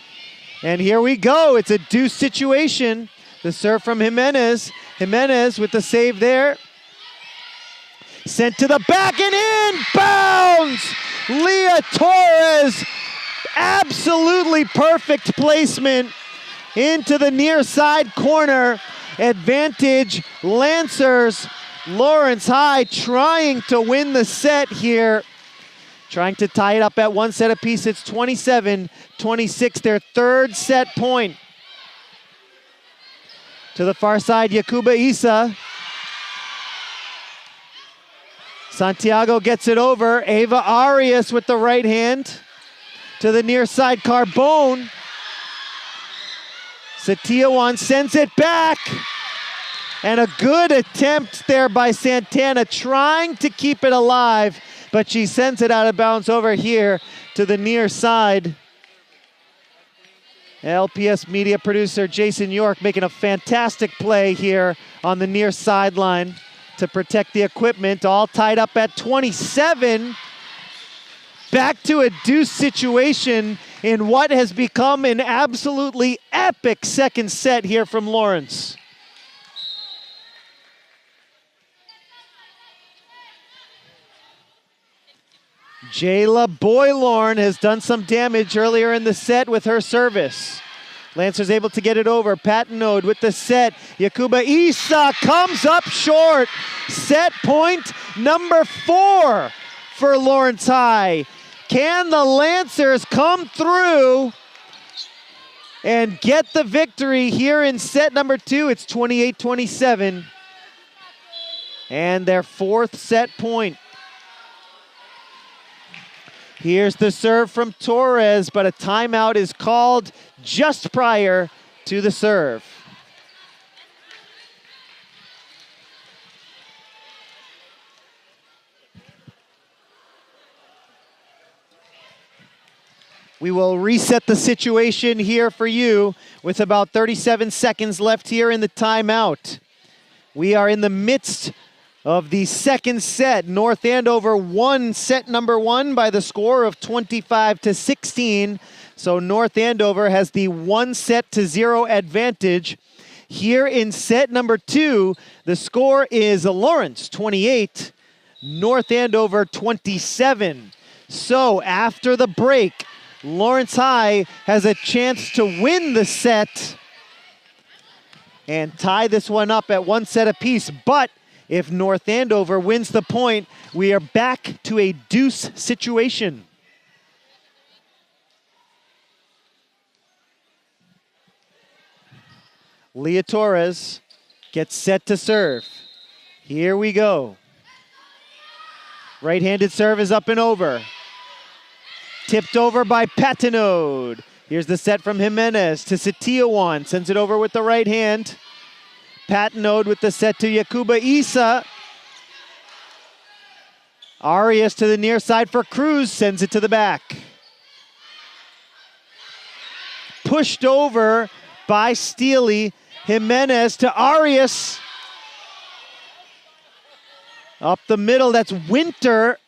And here we go. It's a deuce situation. The serve from Jimenez. Jimenez with the save there. Sent to the back and inbounds. Leah Torres. Absolutely perfect placement into the near side corner. Advantage Lancers. Lawrence High trying to win the set here. Trying to tie it up at one set apiece. It's 27-26, their third set point. To the far side, Yakuba Isa. Santiago gets it over. Ava Arias with the right hand. To the near side, Carbone. Setiawan sends it back. And a good attempt there by Santana, trying to keep it alive, but she sends it out of bounds over here to the near side. LPS media producer Jason York making a fantastic play here on the near sideline. to protect the equipment, all tied up at 27. Back to a deuce situation in what has become an absolutely epic second set here from Lawrence. Jayla Boylorn has done some damage earlier in the set with her service. Lancer's able to get it over. Patinode with the set. Yakuba Isa comes up short. Set point number 4 for Lawrence High. Can the Lancers come through and get the victory here in set number 2? It's 28-27. And their 4th set point. Here's the serve from Torres, but a timeout is called just prior to the serve. We will reset the situation here for you with about 37 seconds left here in the timeout. We are in the midst of the second set. North Andover won set number 1 by the score of 25-16. So North Andover has the 1-0 advantage. Here in set number 2, the score is Lawrence 28, North Andover 27. So after the break, Lawrence High has a chance to win the set and tie this one up at 1 set apiece. But if North Andover wins the point, we are back to a deuce situation. Leah Torres gets set to serve. Here we go. Right-handed serve is up and over. Tipped over by Patinode. Here's the set from Jimenez to Setiawan. Sends it over with the right hand. Patinode with the set to Yakuba Isa. Arias to the near side for Cruz. Sends it to the back. Pushed over by Steely. Jimenez to Arias. Up the middle, that's Winter.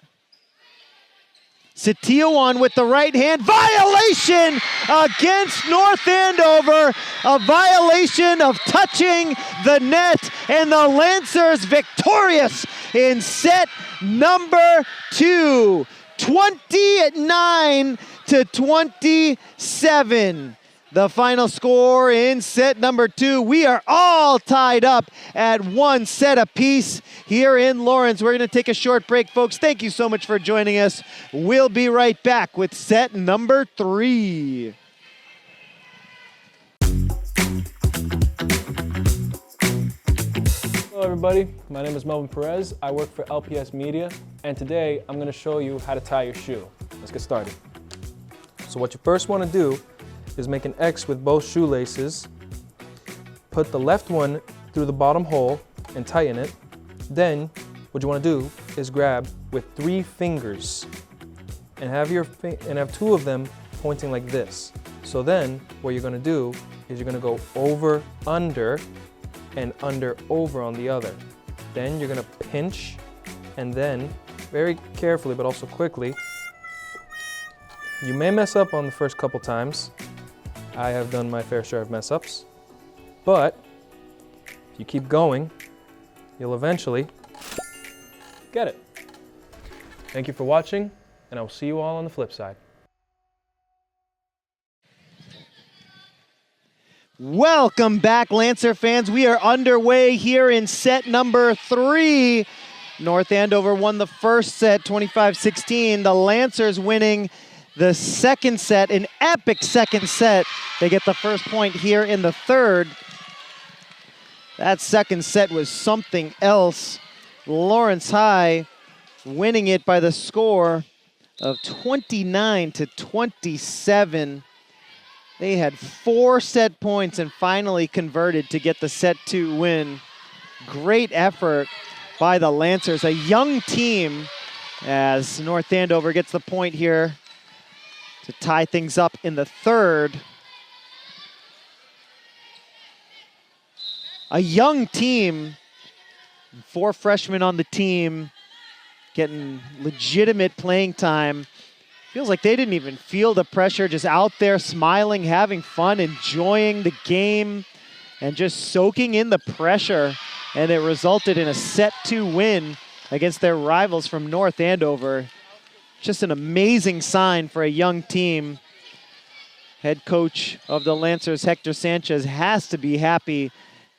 Setiawan with the right hand. Violation against North Andover. A violation of touching the net. And the Lancers victorious in set number 2. 29-27. The final score in set number 2. We are all tied up at 1 set apiece here in Lawrence. We're going to take a short break, folks. Thank you so much for joining us. We'll be right back with set number 3. Hello everybody, my name is Melvin Perez. I work for LPS Media, and today I'm going to show you how to tie your shoe. Let's get started. So what you first want to do is make an X with both shoelaces. Put the left one through the bottom hole and tighten it. Then what you want to do is grab with 3 fingers and have 2 of them pointing like this. So then what you're going to do is you're going to go over, under, and under, over on the other. Then you're going to pinch, and then very carefully but also quickly. You may mess up on the first couple times. I have done my fair share of mess ups, but if you keep going, you'll eventually get it. Thank you for watching, and I will see you all on the flip side. Welcome back, Lancer fans. We are underway here in set number 3. North Andover won the first set, 25-16. The Lancers winning the second set, an epic second set. They get the first point here in the third. That second set was something else. Lawrence High winning it by the score of 29-27. They had 4 set points and finally converted to get the set 2 win. Great effort by the Lancers, a young team, as North Andover gets the point here to tie things up in the third. A young team 4 freshmen on the team getting legitimate playing time. Feels like they didn't even feel the pressure, just out there smiling, having fun, enjoying the game, and just soaking in the pressure. And it resulted in a set 2 win against their rivals from North Andover. Just an amazing sign for a young team. Head coach of the Lancers, Hector Sanchez, has to be happy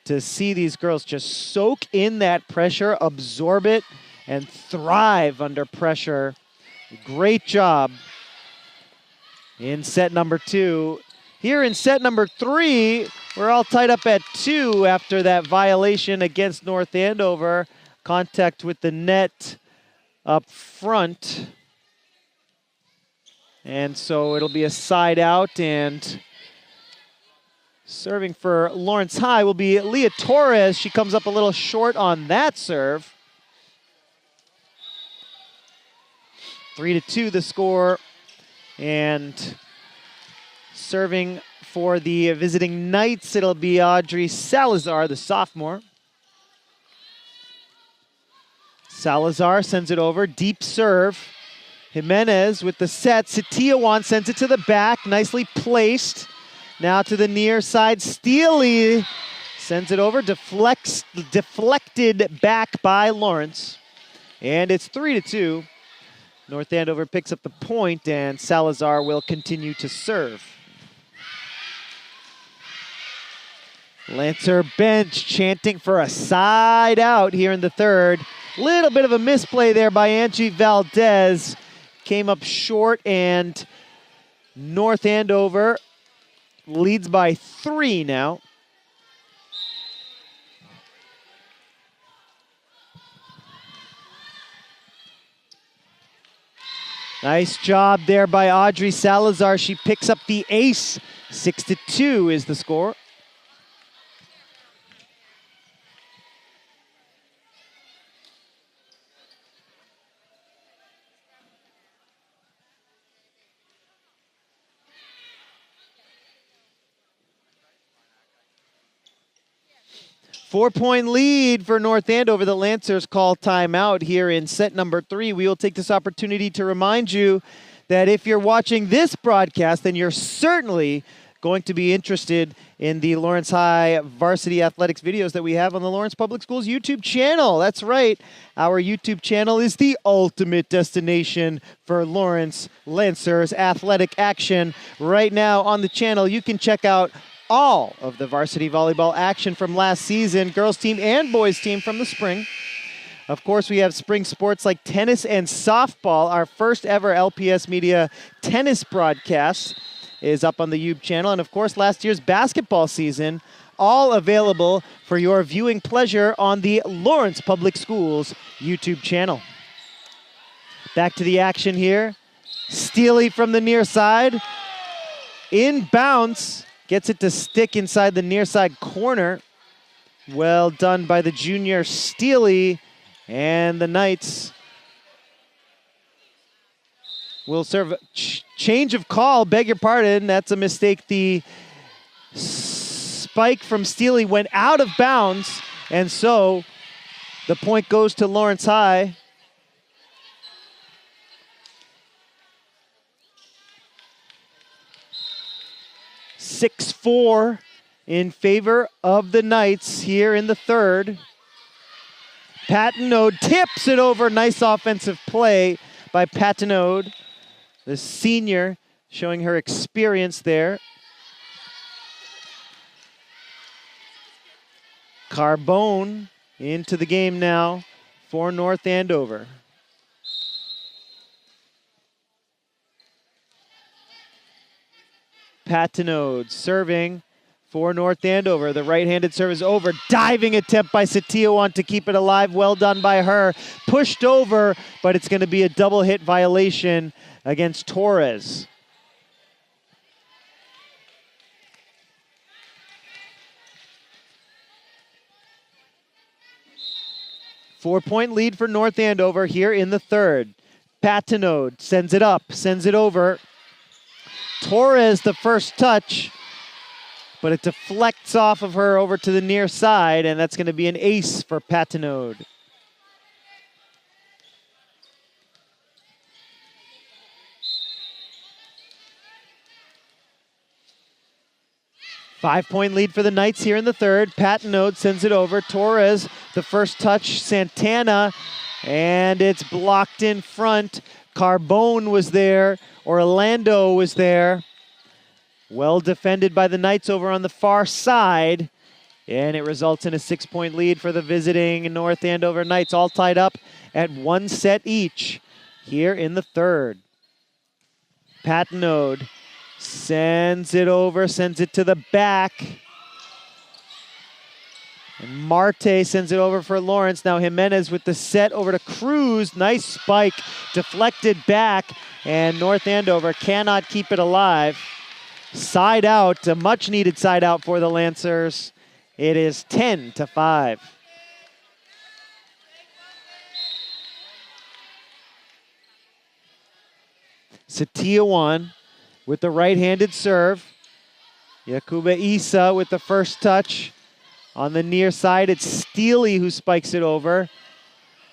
to see these girls just soak in that pressure, absorb it, and thrive under pressure. Great job in set number 2. Here in set number 3, we're all tied up at 2 after that violation against North Andover. Contact with the net up front. And so it'll be a side out, and serving for Lawrence High will be Leah Torres. She comes up a little short on that serve. 3-2 the score. And serving for the visiting Knights, it'll be Audrey Salazar, the sophomore. Salazar sends it over, deep serve. Jimenez with the set. Setiawan sends it to the back, nicely placed. Now to the near side, Steely sends it over, deflected back by Lawrence. And it's 3-2. North Andover picks up the point, and Salazar will continue to serve. Lancer bench chanting for a side out here in the third. Little bit of a misplay there by Angie Valdez. Came up short, and North Andover leads by 3 now. Nice job there by Audrey Salazar. She picks up the ace. 6-2 is the score. Four-point lead for North Andover. The Lancers call timeout here in set number 3. We will take this opportunity to remind you that if you're watching this broadcast, then you're certainly going to be interested in the Lawrence High varsity athletics videos that we have on the Lawrence Public Schools YouTube channel. That's right. Our YouTube channel is the ultimate destination for Lawrence Lancers athletic action. Right now on the channel, you can check out all of the varsity volleyball action from last season, girls team and boys team from the spring. Of course, we have spring sports like tennis and softball. Our first ever LPS Media tennis broadcast is up on the YouTube channel. And of course, last year's basketball season, all available for your viewing pleasure on the Lawrence Public Schools YouTube channel. Back to the action here. Steely from the near side. In bounce. Gets it to stick inside the near side corner. Well done by the junior Steely. And the Knights will serve. Change of call, beg your pardon. That's a mistake. The spike from Steely went out of bounds. And so the point goes to Lawrence High. (6-4) in favor of the Knights here in the third. Patinode tips it over. Nice offensive play by Patinode, the senior, showing her experience there. Carbone into the game now for North Andover. Patinode serving for North Andover. The right-handed serve is over. Diving attempt by Setiawan to keep it alive. Well done by her. Pushed over, but it's going to be a double hit violation against Torres. Four-point lead for North Andover here in the third. Patinode sends it up, sends it over. Torres the first touch, but it deflects off of her over to the near side, and that's going to be an ace for Patinode. Five-point lead for the Knights here in the third. Patinode sends it over. Torres, the first touch. Santana, and it's blocked in front. Carbone was there. Orlando was there. Well defended by the Knights over on the far side. And it results in a 6-point lead for the visiting North Andover Knights, all tied up at 1 set each here in the third. Patinode sends it over, sends it to the back. And Marte sends it over for Lawrence. Now Jimenez with the set over to Cruz. Nice spike, deflected back, and North Andover cannot keep it alive. Side out, a much needed side out for the Lancers. It is 10-5. Setiawan with the right-handed serve. Yakuba Isa with the first touch. On the near side, it's Steely who spikes it over.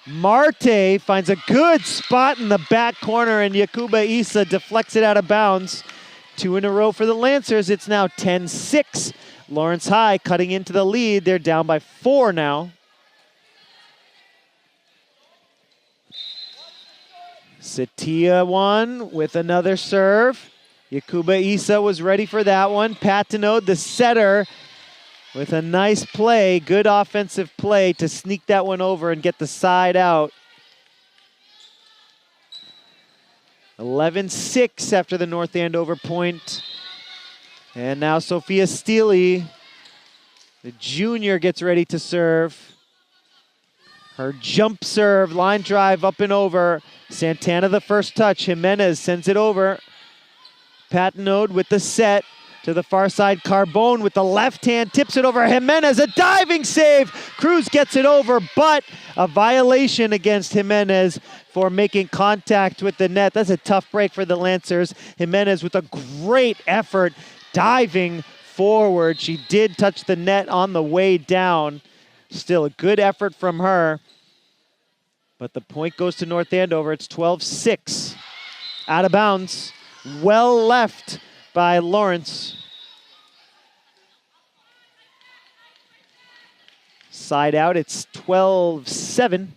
Marte finds a good spot in the back corner, and Yakuba Isa deflects it out of bounds. 2 in a row for the Lancers. It's now 10-6. Lawrence High cutting into the lead. They're down by 4 now. Setiawan with another serve. Yakuba Isa was ready for that one. Patinode, the setter, with a nice play, good offensive play to sneak that one over and get the side out. 11-6 after the North Andover point. And now Sophia Steely, the junior, gets ready to serve. Her jump serve, line drive up and over. Santana the first touch. Jimenez sends it over. Patinode with the set to the far side. Carbone with the left hand tips it over. Jimenez, a diving save. Cruz gets it over, but a violation against Jimenez for making contact with the net. That's a tough break for the Lancers. Jimenez with a great effort diving forward. She did touch the net on the way down. Still a good effort from her. But the point goes to North Andover. It's 12-6. Out of bounds. Well left by Lawrence. Side out, it's 12-7.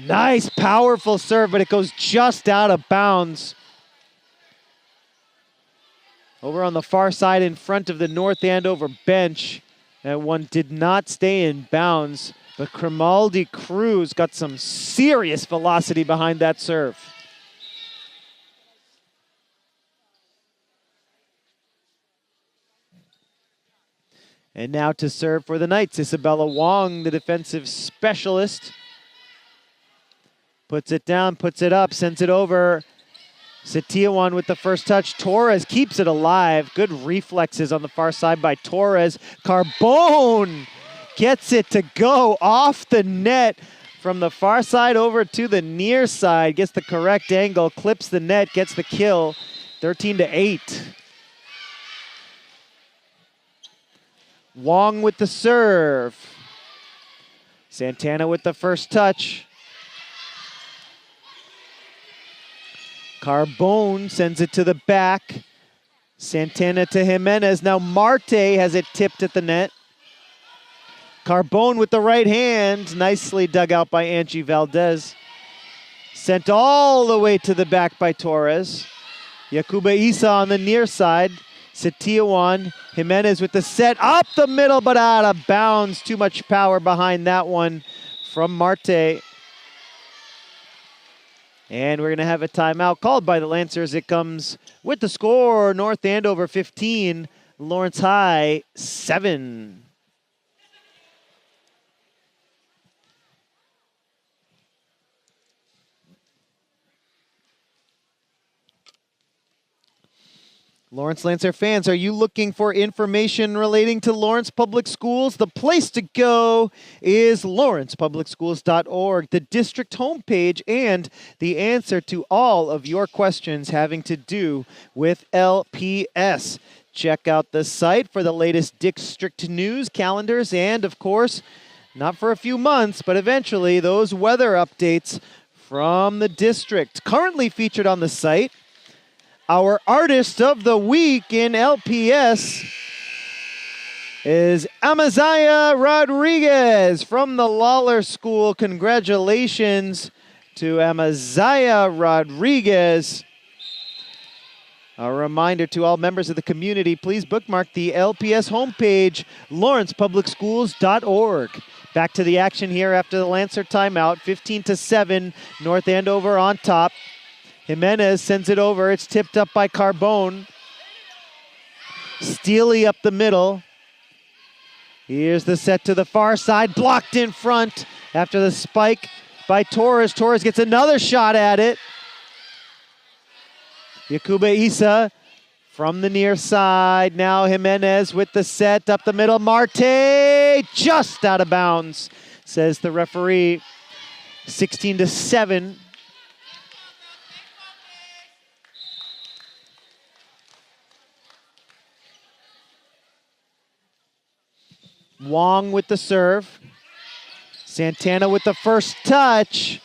Nice, powerful serve, but it goes just out of bounds. Over on the far side in front of the North Andover bench. That one did not stay in bounds, but Grimaldi Cruz got some serious velocity behind that serve. And now to serve for the Knights, Isabella Wong, the defensive specialist. Puts it down, puts it up, sends it over. Setiawan with the first touch. Torres keeps it alive. Good reflexes on the far side by Torres. Carbone gets it to go off the net from the far side over to the near side. Gets the correct angle, clips the net, gets the kill. 13-8. Wong with the serve. Santana with the first touch. Carbone sends it to the back. Santana to Jimenez. Now Marte has it tipped at the net. Carbone with the right hand. Nicely dug out by Angie Valdez. Sent all the way to the back by Torres. Yakuba Isa on the near side. Setiawan. Jimenez with the set up the middle, but out of bounds. Too much power behind that one from Marte. And we're going to have a timeout called by the Lancers. It comes with the score, North Andover 15, Lawrence High 7. Lawrence Lancer fans, are you looking for information relating to Lawrence Public Schools? The place to go is lawrencepublicschools.org, the district homepage, and the answer to all of your questions having to do with LPS. Check out the site for the latest district news, calendars, and of course, not for a few months, but eventually those weather updates from the district. Currently featured on the site, our artist of the week in LPS is Amaziah Rodriguez from the Lawler School. Congratulations to Amaziah Rodriguez. A reminder to all members of the community, please bookmark the LPS homepage, lawrencepublicschools.org. Back to the action here after the Lancer timeout, 15-7, North Andover on top. Jimenez sends it over. It's tipped up by Carbone. Steely up the middle. Here's the set to the far side. Blocked in front after the spike by Torres. Torres gets another shot at it. Yakuba Issa from the near side. Now Jimenez with the set up the middle. Marte just out of bounds, says the referee. 16-7. Wong with the serve. Santana with the first touch,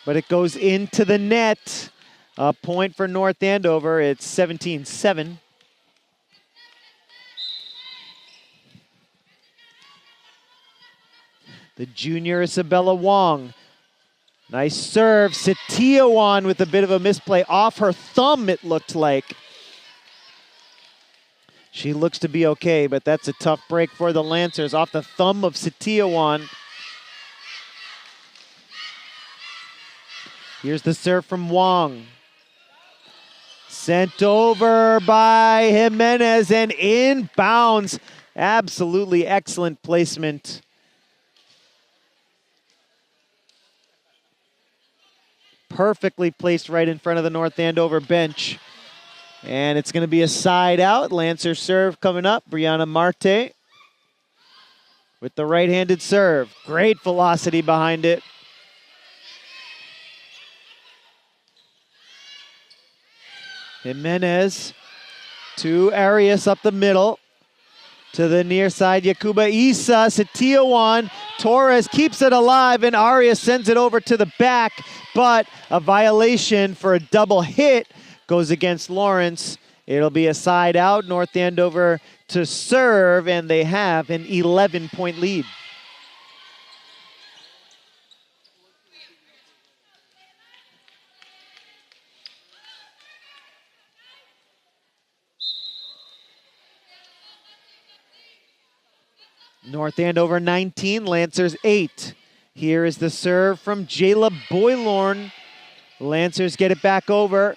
but it goes into the net. A point for North Andover. It's 17-7. The junior Isabella Wong. Nice serve. Setiawan with a bit of a misplay. Off her thumb, it looked like. She looks to be okay, but that's a tough break for the Lancers. Off the thumb of Setiawan. Here's the serve from Wong. Sent over by Jimenez and inbounds. Absolutely excellent placement. Perfectly placed right in front of the North Andover bench. And it's going to be a side out. Lancer serve coming up. Brianna Marte with the right-handed serve. Great velocity behind it. Jimenez to Arias up the middle. To the near side, Yakuba Issa, Setiawan. Torres keeps it alive, and Arias sends it over to the back. But a violation for a double hit goes against Lawrence. It'll be a side out. North Andover to serve, and they have an 11-point lead. North Andover 19, Lancers 8. Here is the serve from Jayla Boylorn. Lancers get it back over.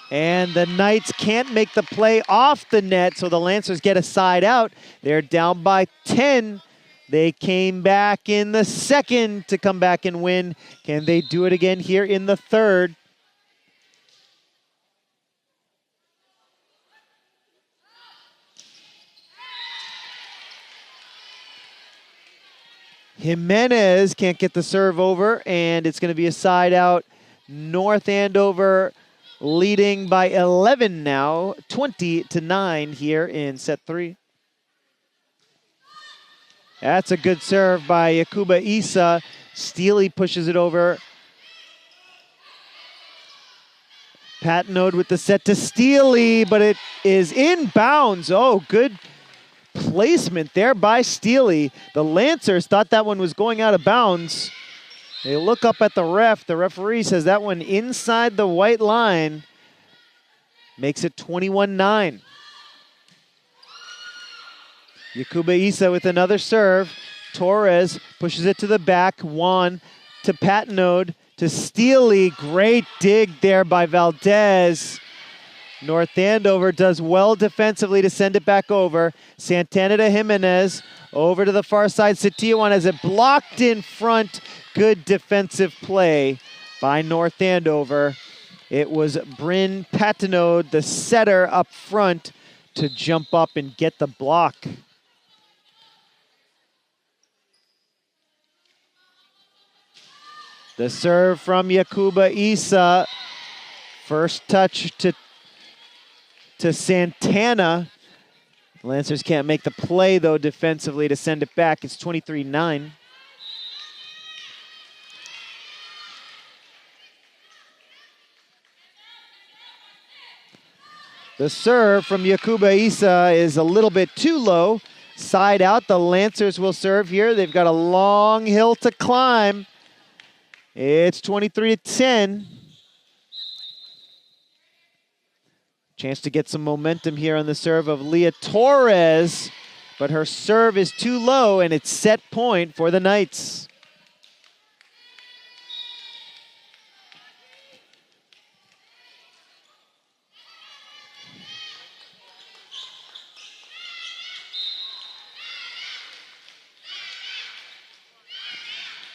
And the Knights can't make the play off the net, so the Lancers get a side out. They're down by 10. They came back in the second to come back and win. Can they do it again here in the third? Jimenez can't get the serve over, and it's going to be a side out. North Andover leading by 11 now, 20-9 here in set 3. That's a good serve by Yakuba Issa. Steely pushes it over. Patnode with the set to Steely, but it is inbounds. Oh, good placement there by Steely. The Lancers thought that one was going out of bounds. They look up at the ref. The referee says that one inside the white line. Makes it 21-9. Yakuba Issa with another serve. Torres pushes it to the back. Juan to Patnode to Steely. Great dig there by Valdez. North Andover does well defensively to send it back over. Santana to Jimenez. Over to the far side. Setiawan has it blocked in front. Good defensive play by North Andover. It was Bryn Patinode, the setter up front, to jump up and get the block. The serve from Yakuba Isa. First touch to Santana. Lancers can't make the play, though, defensively to send it back. It's 23-9. The serve from Yakuba Isa is a little bit too low. Side out, the Lancers will serve here. They've got a long hill to climb. It's 23-10. Chance to get some momentum here on the serve of Leah Torres, but her serve is too low, and it's set point for the Knights.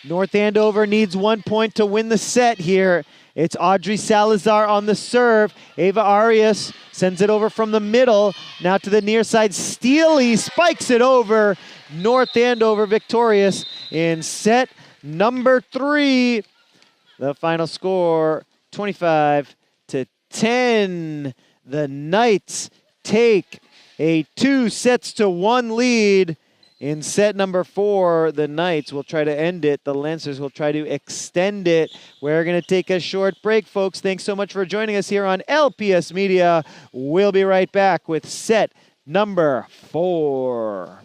North Andover needs 1 point to win the set here. It's Audrey Salazar on the serve. Ava Arias sends it over from the middle. Now to the near side. Steely spikes it over. North Andover victorious in set number 3. The final score, 25-10. The Knights take a 2-1 lead. In set number 4, the Knights will try to end it. The Lancers will try to extend it. We're going to take a short break, folks. Thanks so much for joining us here on LPS Media. We'll be right back with set number 4.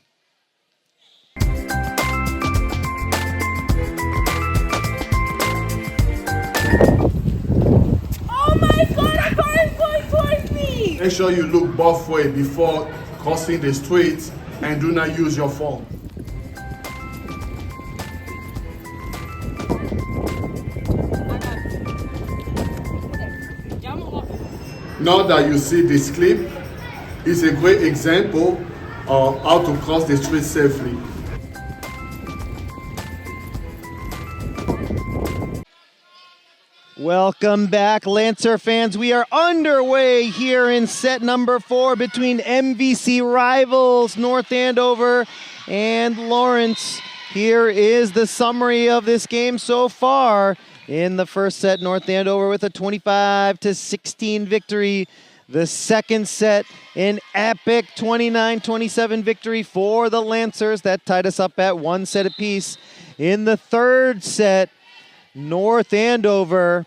Oh my God, a car is going towards me! Make sure you look both ways before crossing the street. And do not use your phone. Now that you see this clip, it's a great example of how to cross the street safely. Welcome back, Lancer fans. We are underway here in set number 4 between MVC rivals North Andover and Lawrence. Here is the summary of this game so far. In the first set, North Andover with a 25-16 victory. The second set, an epic 29-27 victory for the Lancers. That tied us up at 1 set apiece. In the third set, North Andover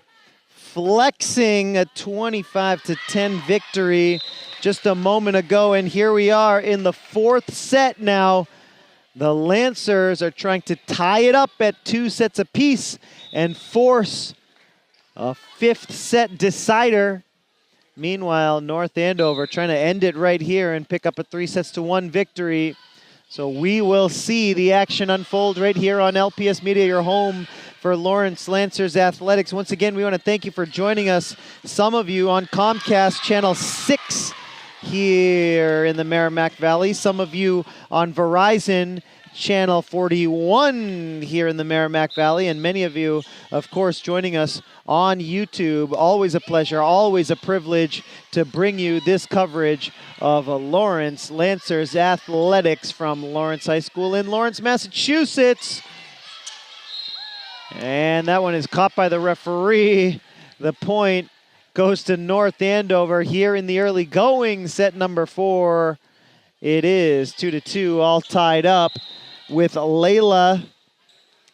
flexing a 25-10 victory just a moment ago, and here we are in the fourth set now. The Lancers are trying to tie it up at 2 sets apiece and force a 5th set decider. Meanwhile, North Andover trying to end it right here and pick up a 3-1 victory. So we will see the action unfold right here on LPS Media, your home for Lawrence Lancers Athletics. Once again, we want to thank you for joining us. Some of you on Comcast Channel 6 here in the Merrimack Valley. Some of you on Verizon Channel 41 here in the Merrimack Valley. And many of you, of course, joining us on YouTube. Always a pleasure, always a privilege to bring you this coverage of Lawrence Lancers Athletics from Lawrence High School in Lawrence, Massachusetts. And that one is caught by the referee. The point goes to North Andover here in the early going, set number 4. It is 2-2, all tied up with Layla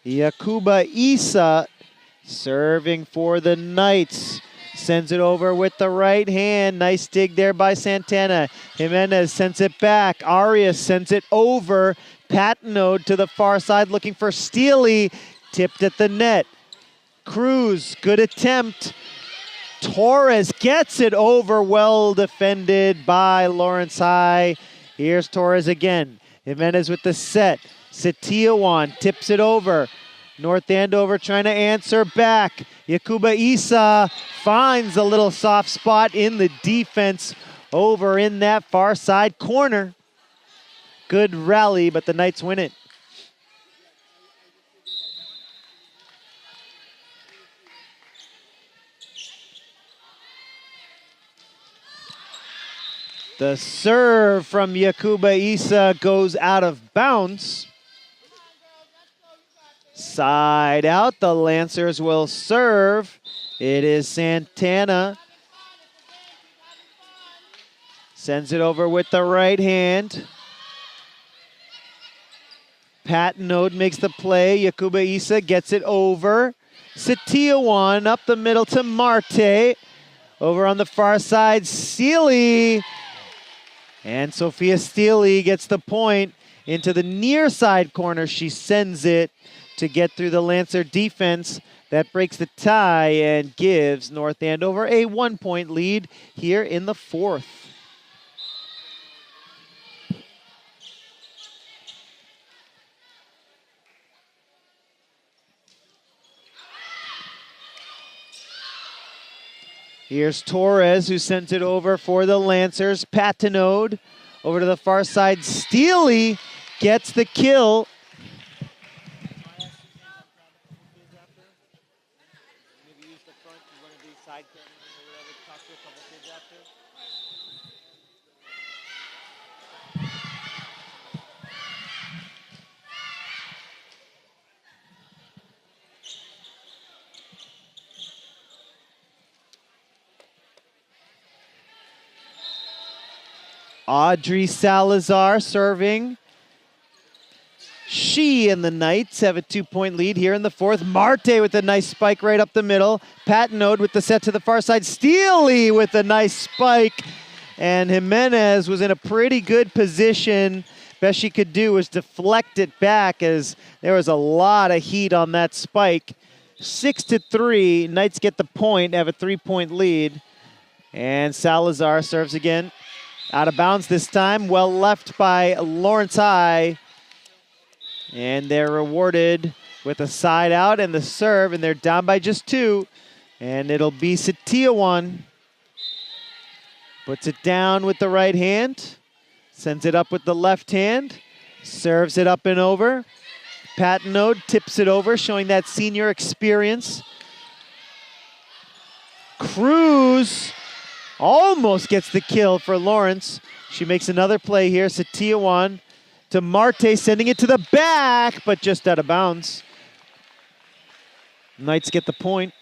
Yakuba Isa serving for the Knights. Sends it over with the right hand. Nice dig there by Santana. Jimenez sends it back. Arias sends it over. Patinode to the far side looking for Steely. Tipped at the net. Cruz, good attempt. Torres gets it over. Well defended by Lawrence High. Here's Torres again. Jimenez with the set. Setiawan tips it over. North Andover trying to answer back. Yakuba Isa finds a little soft spot in the defense over in that far side corner. Good rally, but the Knights win it. The serve from Yakuba Isa goes out of bounds. Side out, the Lancers will serve. It is Santana. Sends it over with the right hand. Patenode makes the play. Yakuba Isa gets it over. Setiawan up the middle to Marte. Over on the far side, Steely. And Sophia Steely gets the point into the near side corner. She sends it to get through the Lancer defense. That breaks the tie and gives North Andover a 1-point lead here in the fourth. Here's Torres, who sent it over for the Lancers. Patenode over to the far side. Steely gets the kill. Audrey Salazar serving. She and the Knights have a 2-point lead here in the fourth. Marte with a nice spike right up the middle. Patenode with the set to the far side. Steely with a nice spike. And Jimenez was in a pretty good position. Best she could do was deflect it back as there was a lot of heat on that spike. 6-3. Knights get the point, have a 3-point lead. And Salazar serves again. Out of bounds this time, well left by Lawrence High. And they're rewarded with a side out and the serve, and they're down by just 2. And it'll be Setiawan. Puts it down with the right hand, sends it up with the left hand, serves it up and over. Patenode tips it over, showing that senior experience. Cruz almost gets the kill for Lawrence. She makes another play here. Setiawan to Marte, sending it to the back, but just out of bounds. Knights get the point.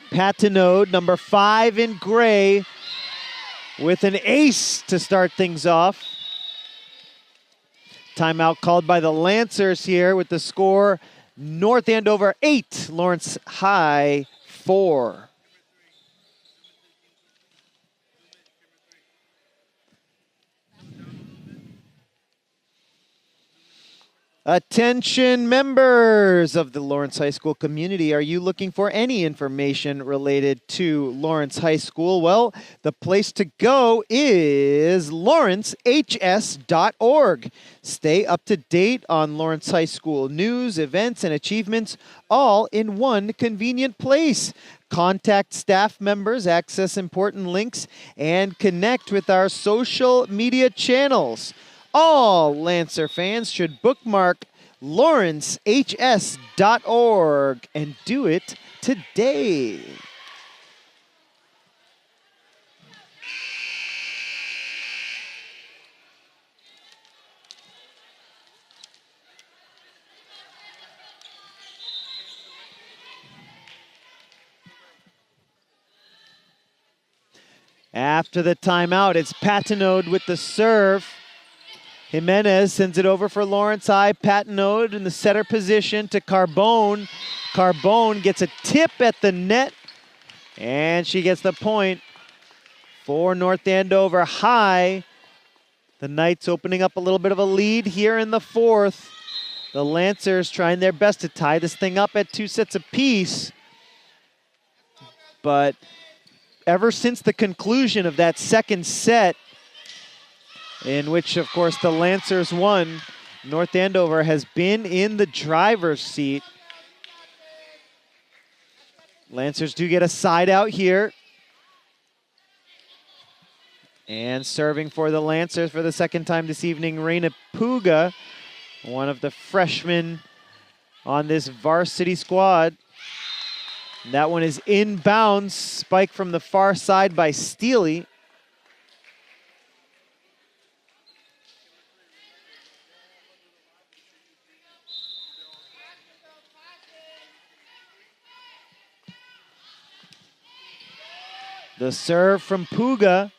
Patenode, number 5 in gray, with an ace to start things off. Timeout called by the Lancers here with the score North Andover 8, Lawrence High 4. Attention members of the Lawrence High School community. Are you looking for any information related to Lawrence High School? Well, the place to go is lawrencehs.org. Stay up to date on Lawrence High School news, events, and achievements, all in one convenient place. Contact staff members, access important links, and connect with our social media channels. All Lancer fans should bookmark lawrencehs.org and do it today. After the timeout, it's Patenode with the serve. Jimenez sends it over for Lawrence High. Patenode in the setter position to Carbone. Carbone gets a tip at the net, and she gets the point for North Andover High. The Knights opening up a little bit of a lead here in the fourth. The Lancers trying their best to tie this thing up at 2 sets apiece. But ever since the conclusion of that second set, in which, of course, the Lancers won, North Andover has been in the driver's seat. Lancers do get a side out here. And serving for the Lancers for the second time this evening, Reina Puga, one of the freshmen on this varsity squad. That one is inbounds, spike from the far side by Steely. The serve from Puga.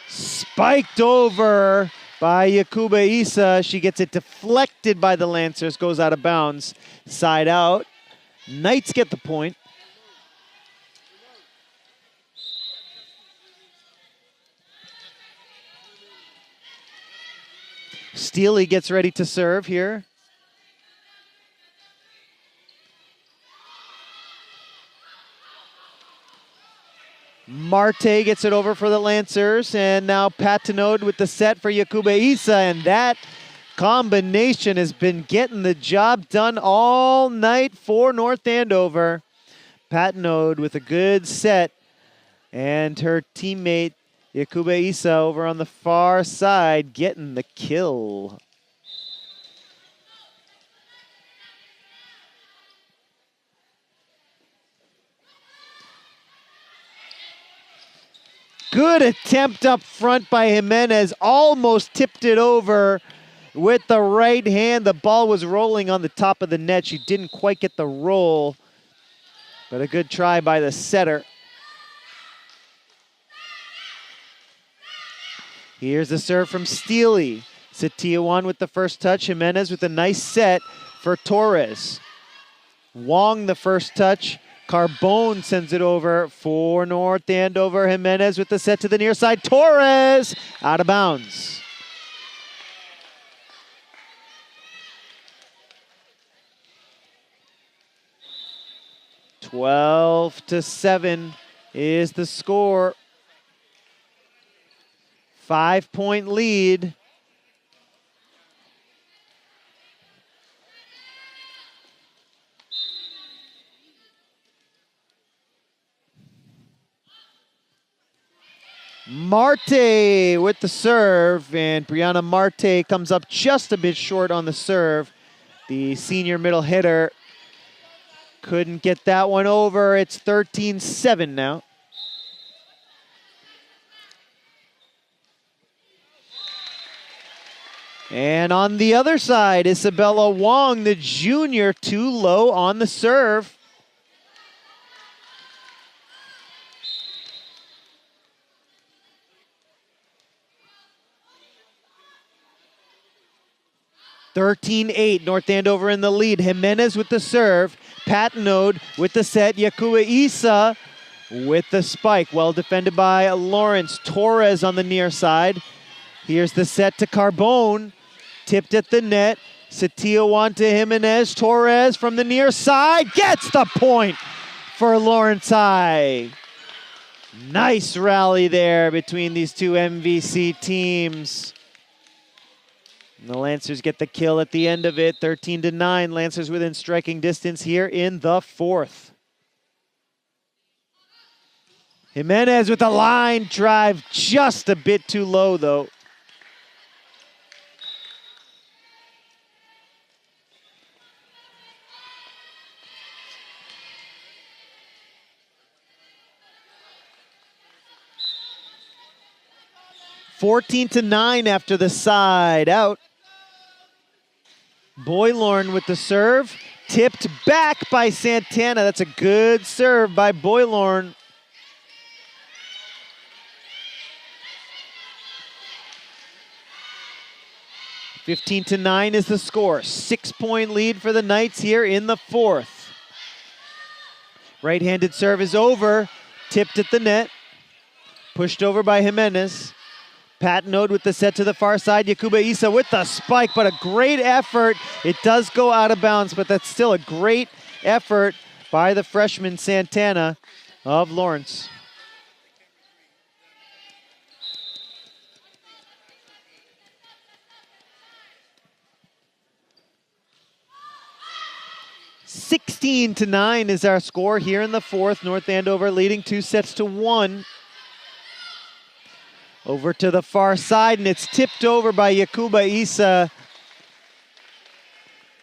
Spiked over by Yakuba Isa. She gets it deflected by the Lancers, goes out of bounds. Side out. Knights get the point. Steely gets ready to serve here. Marte gets it over for the Lancers, and now Patinode with the set for Yakuba Isa, and that combination has been getting the job done all night for North Andover. Patinode with a good set, and her teammate Yakuba Isa over on the far side getting the kill. Good attempt up front by Jimenez, almost tipped it over with the right hand. The ball was rolling on the top of the net. She didn't quite get the roll, but a good try by the setter. Here's the serve from Steely. Setiawan with the first touch. Jimenez with a nice set for Torres. Wong the first touch. Carbone sends it over for North Andover. Jimenez with the set to the near side. Torres out of bounds. (12-7) is the score. 5-point lead. Marte with the serve, and Brianna Marte comes up just a bit short on the serve. The senior middle hitter couldn't get that one over. It's 13-7 now. And on the other side, Isabella Wong, the junior, too low on the serve. North Andover in the lead. Jimenez with the serve. Patinode with the set. Yakuba Isa with the spike. Well defended by Lawrence. Torres on the near side. Here's the set to Carbone. Tipped at the net. Setiawan to Jimenez. Torres from the near side. Gets the point for Lawrence High. Nice rally there between these two MVC teams. And the Lancers get the kill at the end of it, 13-9. Lancers within striking distance here in the fourth. Jimenez with a line drive, just a bit too low though. (14-9) after the side out. Boylorn with the serve, tipped back by Santana. That's a good serve by Boylorn. (15-9) is the score. 6-point lead for the Knights here in the fourth. Right-handed serve is over, tipped at the net, pushed over by Jimenez. Patinode with the set to the far side. Yakuba Isa with the spike, but a great effort. It does go out of bounds, but that's still a great effort by the freshman Santana of Lawrence. (16-9) is our score here in the fourth. North Andover leading 2-1. Over to the far side, and it's tipped over by Yakuba Issa.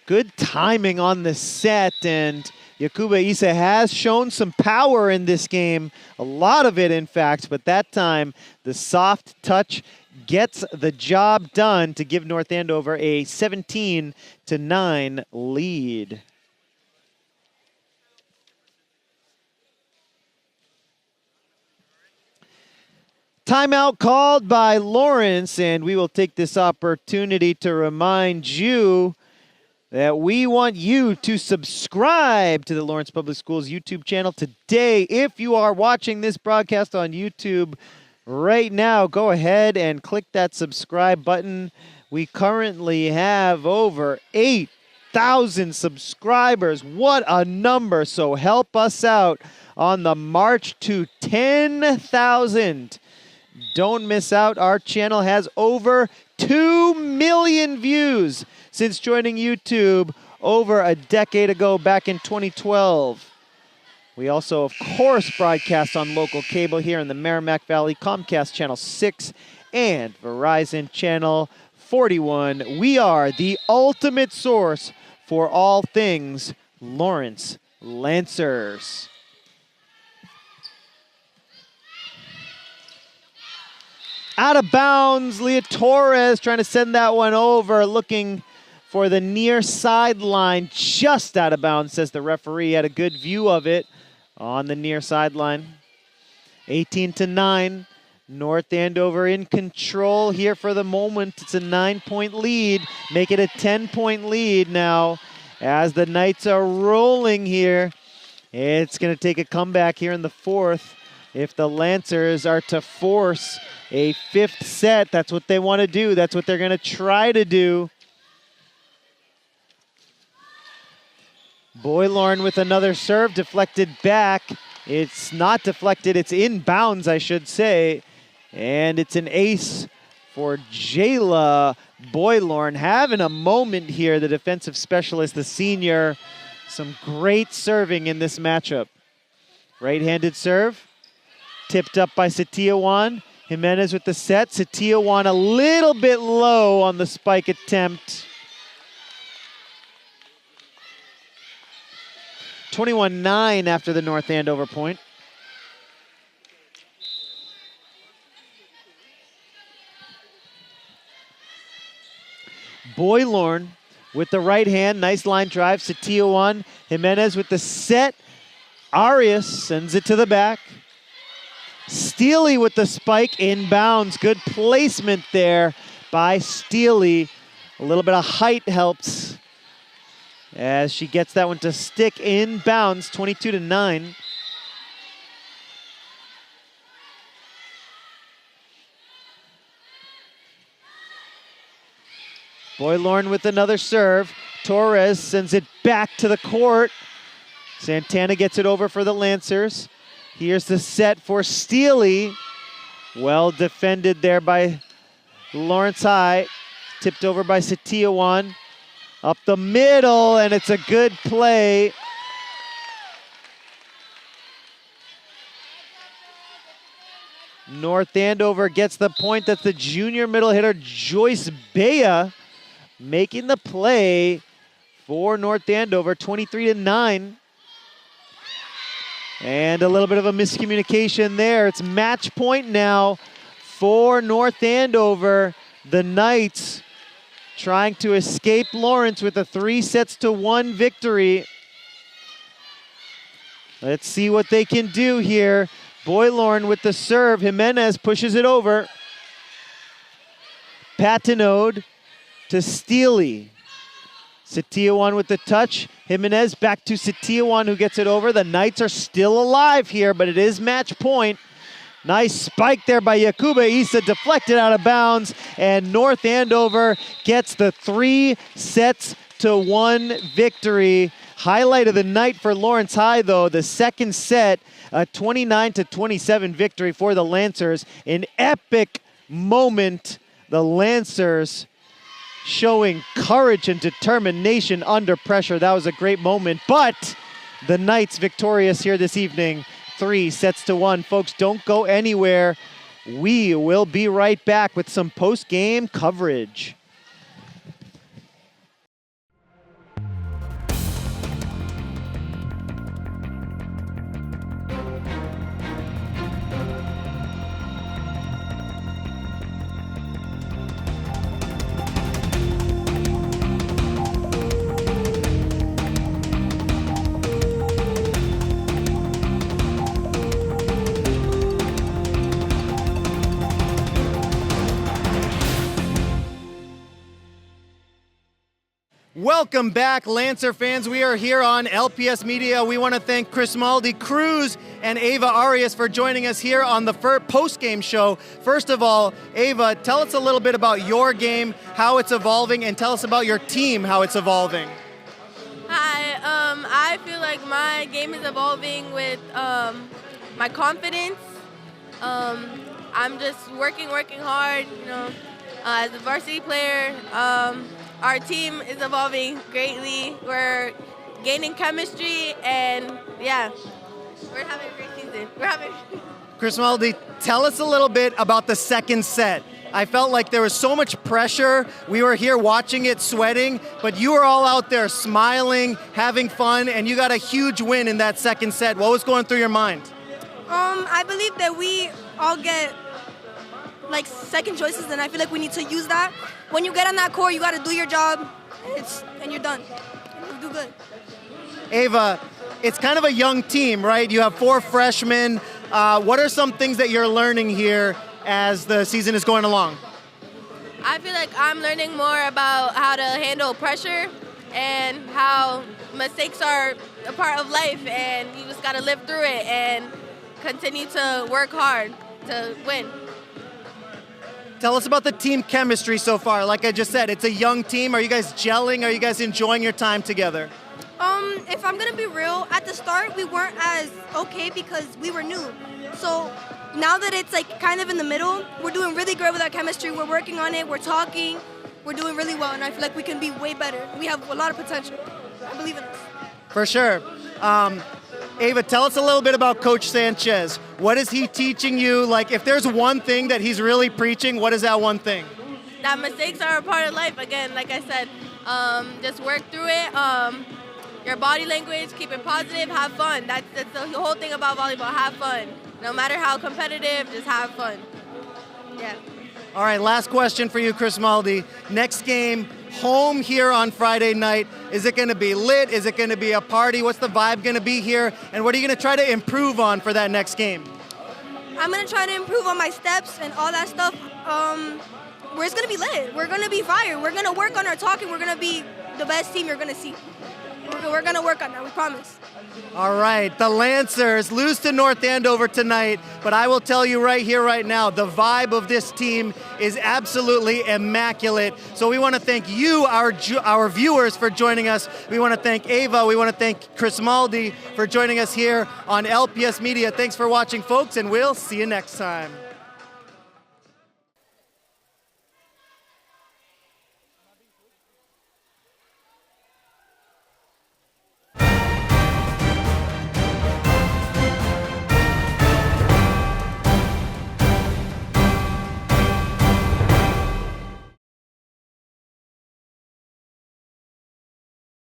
Good timing on the set, and Yakuba Issa has shown some power in this game. A lot of it, in fact, but that time the soft touch gets the job done to give North Andover a 17-9 lead. Timeout called by Lawrence, and we will take this opportunity to remind you that we want you to subscribe to the Lawrence Public Schools YouTube channel today. If you are watching this broadcast on YouTube right now, go ahead and click that subscribe button. We currently have over 8,000 subscribers. What a number. So help us out on the march to 10,000. Don't miss out. Our channel has over 2 million views since joining YouTube over a decade ago, back in 2012. We also, of course, broadcast on local cable here in the Merrimack Valley, Comcast Channel 6 and Verizon Channel 41. We are the ultimate source for all things Lawrence Lancers. Out of bounds, Leah Torres trying to send that one over, looking for the near sideline, just out of bounds, says the referee. Had a good view of it on the near sideline. 18-9, North Andover in control here for the moment. It's a 9-point lead, make it a 10-point lead now as the Knights are rolling here. It's going to take a comeback here in the fourth if the Lancers are to force a fifth set. That's what they want to do. That's what they're going to try to do. Boylorn with another serve, deflected back. It's not deflected, it's in bounds, I should say. And it's an ace for Jayla Boylorn. Having a moment here, the defensive specialist, the senior. Some great serving in this matchup. Right-handed serve, tipped up by Setiawan. Jimenez with the set. Setiawan a little bit low on the spike attempt. 21-9 after the North Andover point. Boylorn with the right hand, nice line drive. Setiawan, Jimenez with the set. Arias sends it to the back. Steely with the spike, inbounds. Good placement there by Steely. A little bit of height helps as she gets that one to stick inbounds, 22-9. Boylorn with another serve. Torres sends it back to the court. Santana gets it over for the Lancers. Here's the set for Steely. Well defended there by Lawrence High. Tipped over by Setiawan. Up the middle, and it's a good play. North Andover gets the point. That's the junior middle hitter, Joyce Bea, making the play for North Andover, 23-9. And a little bit of a miscommunication there. It's match point now for North Andover. The Knights trying to escape Lawrence with a 3-1 victory. Let's see what they can do here. Boylorn with the serve. Jimenez pushes it over. Patinode to Steely. Setiawan with the touch. Jimenez back to Setiawan, who gets it over. The Knights are still alive here, but it is match point. Nice spike there by Yakuba Issa, deflected out of bounds, and North Andover gets the 3-1 victory. Highlight of the night for Lawrence High, though, the second set, a 29-27 victory for the Lancers. An epic moment. The Lancers showing courage and determination under pressure. That was a great moment, but the Knights victorious here this evening. 3-1. Folks, don't go anywhere. We will be right back with some post-game coverage. Welcome back, Lancer fans. We are here on LPS Media. We want to thank Chris Maldi, Cruz, and Ava Arias for joining us here on the post-game show. First of all, Ava, tell us a little bit about your game, how it's evolving, and tell us about your team, how it's evolving. Hi, I feel like my game is evolving with my confidence. I'm just working hard, as a varsity player. Our team is evolving greatly. We're gaining chemistry, and yeah, we're having a great season. Chris Maldi, tell us a little bit about the second set. I felt like there was so much pressure. We were here watching it, sweating, but you were all out there smiling, having fun, and you got a huge win in that second set. What was going through your mind? I believe that we all get like second choices, and I feel like we need to use that. When you get on that court, you got to do your job, and you're done. You do good. Ava, it's kind of a young team, right? You have 4 freshmen. What are some things that you're learning here as the season is going along? I feel like I'm learning more about how to handle pressure and how mistakes are a part of life, and you just got to live through it and continue to work hard to win. Tell us about the team chemistry so far. Like I just said, it's a young team. Are you guys gelling? Are you guys enjoying your time together? If I'm gonna be real, at the start we weren't as okay because we were new. So now that it's like kind of in the middle, we're doing really great with our chemistry. We're working on it. We're talking. We're doing really well, and I feel like we can be way better. We have a lot of potential. I believe in us. For sure. Ava, tell us a little bit about Coach Sanchez. What is he teaching you? Like, if there's one thing that he's really preaching, what is that one thing? That mistakes are a part of life. Again, like I said, just work through it. Your body language, keep it positive, have fun. That's the whole thing about volleyball, have fun. No matter how competitive, just have fun. Yeah. All right, last question for you, Chris Maldi. Next game, home here on Friday night. Is it going to be lit? Is it going to be a party? What's the vibe going to be here? And what are you going to try to improve on for that next game? I'm going to try to improve on my steps and all that stuff. We're just going to be lit. We're going to be fire. We're going to work on our talking. We're going to be the best team you're going to see. We're going to work on that, we promise. All right, the Lancers lose to North Andover tonight, but I will tell you right here, right now, the vibe of this team is absolutely immaculate. So we want to thank you, our viewers, for joining us. We want to thank Ava. We want to thank Chris Maldi for joining us here on LPS Media. Thanks for watching, folks, and we'll see you next time.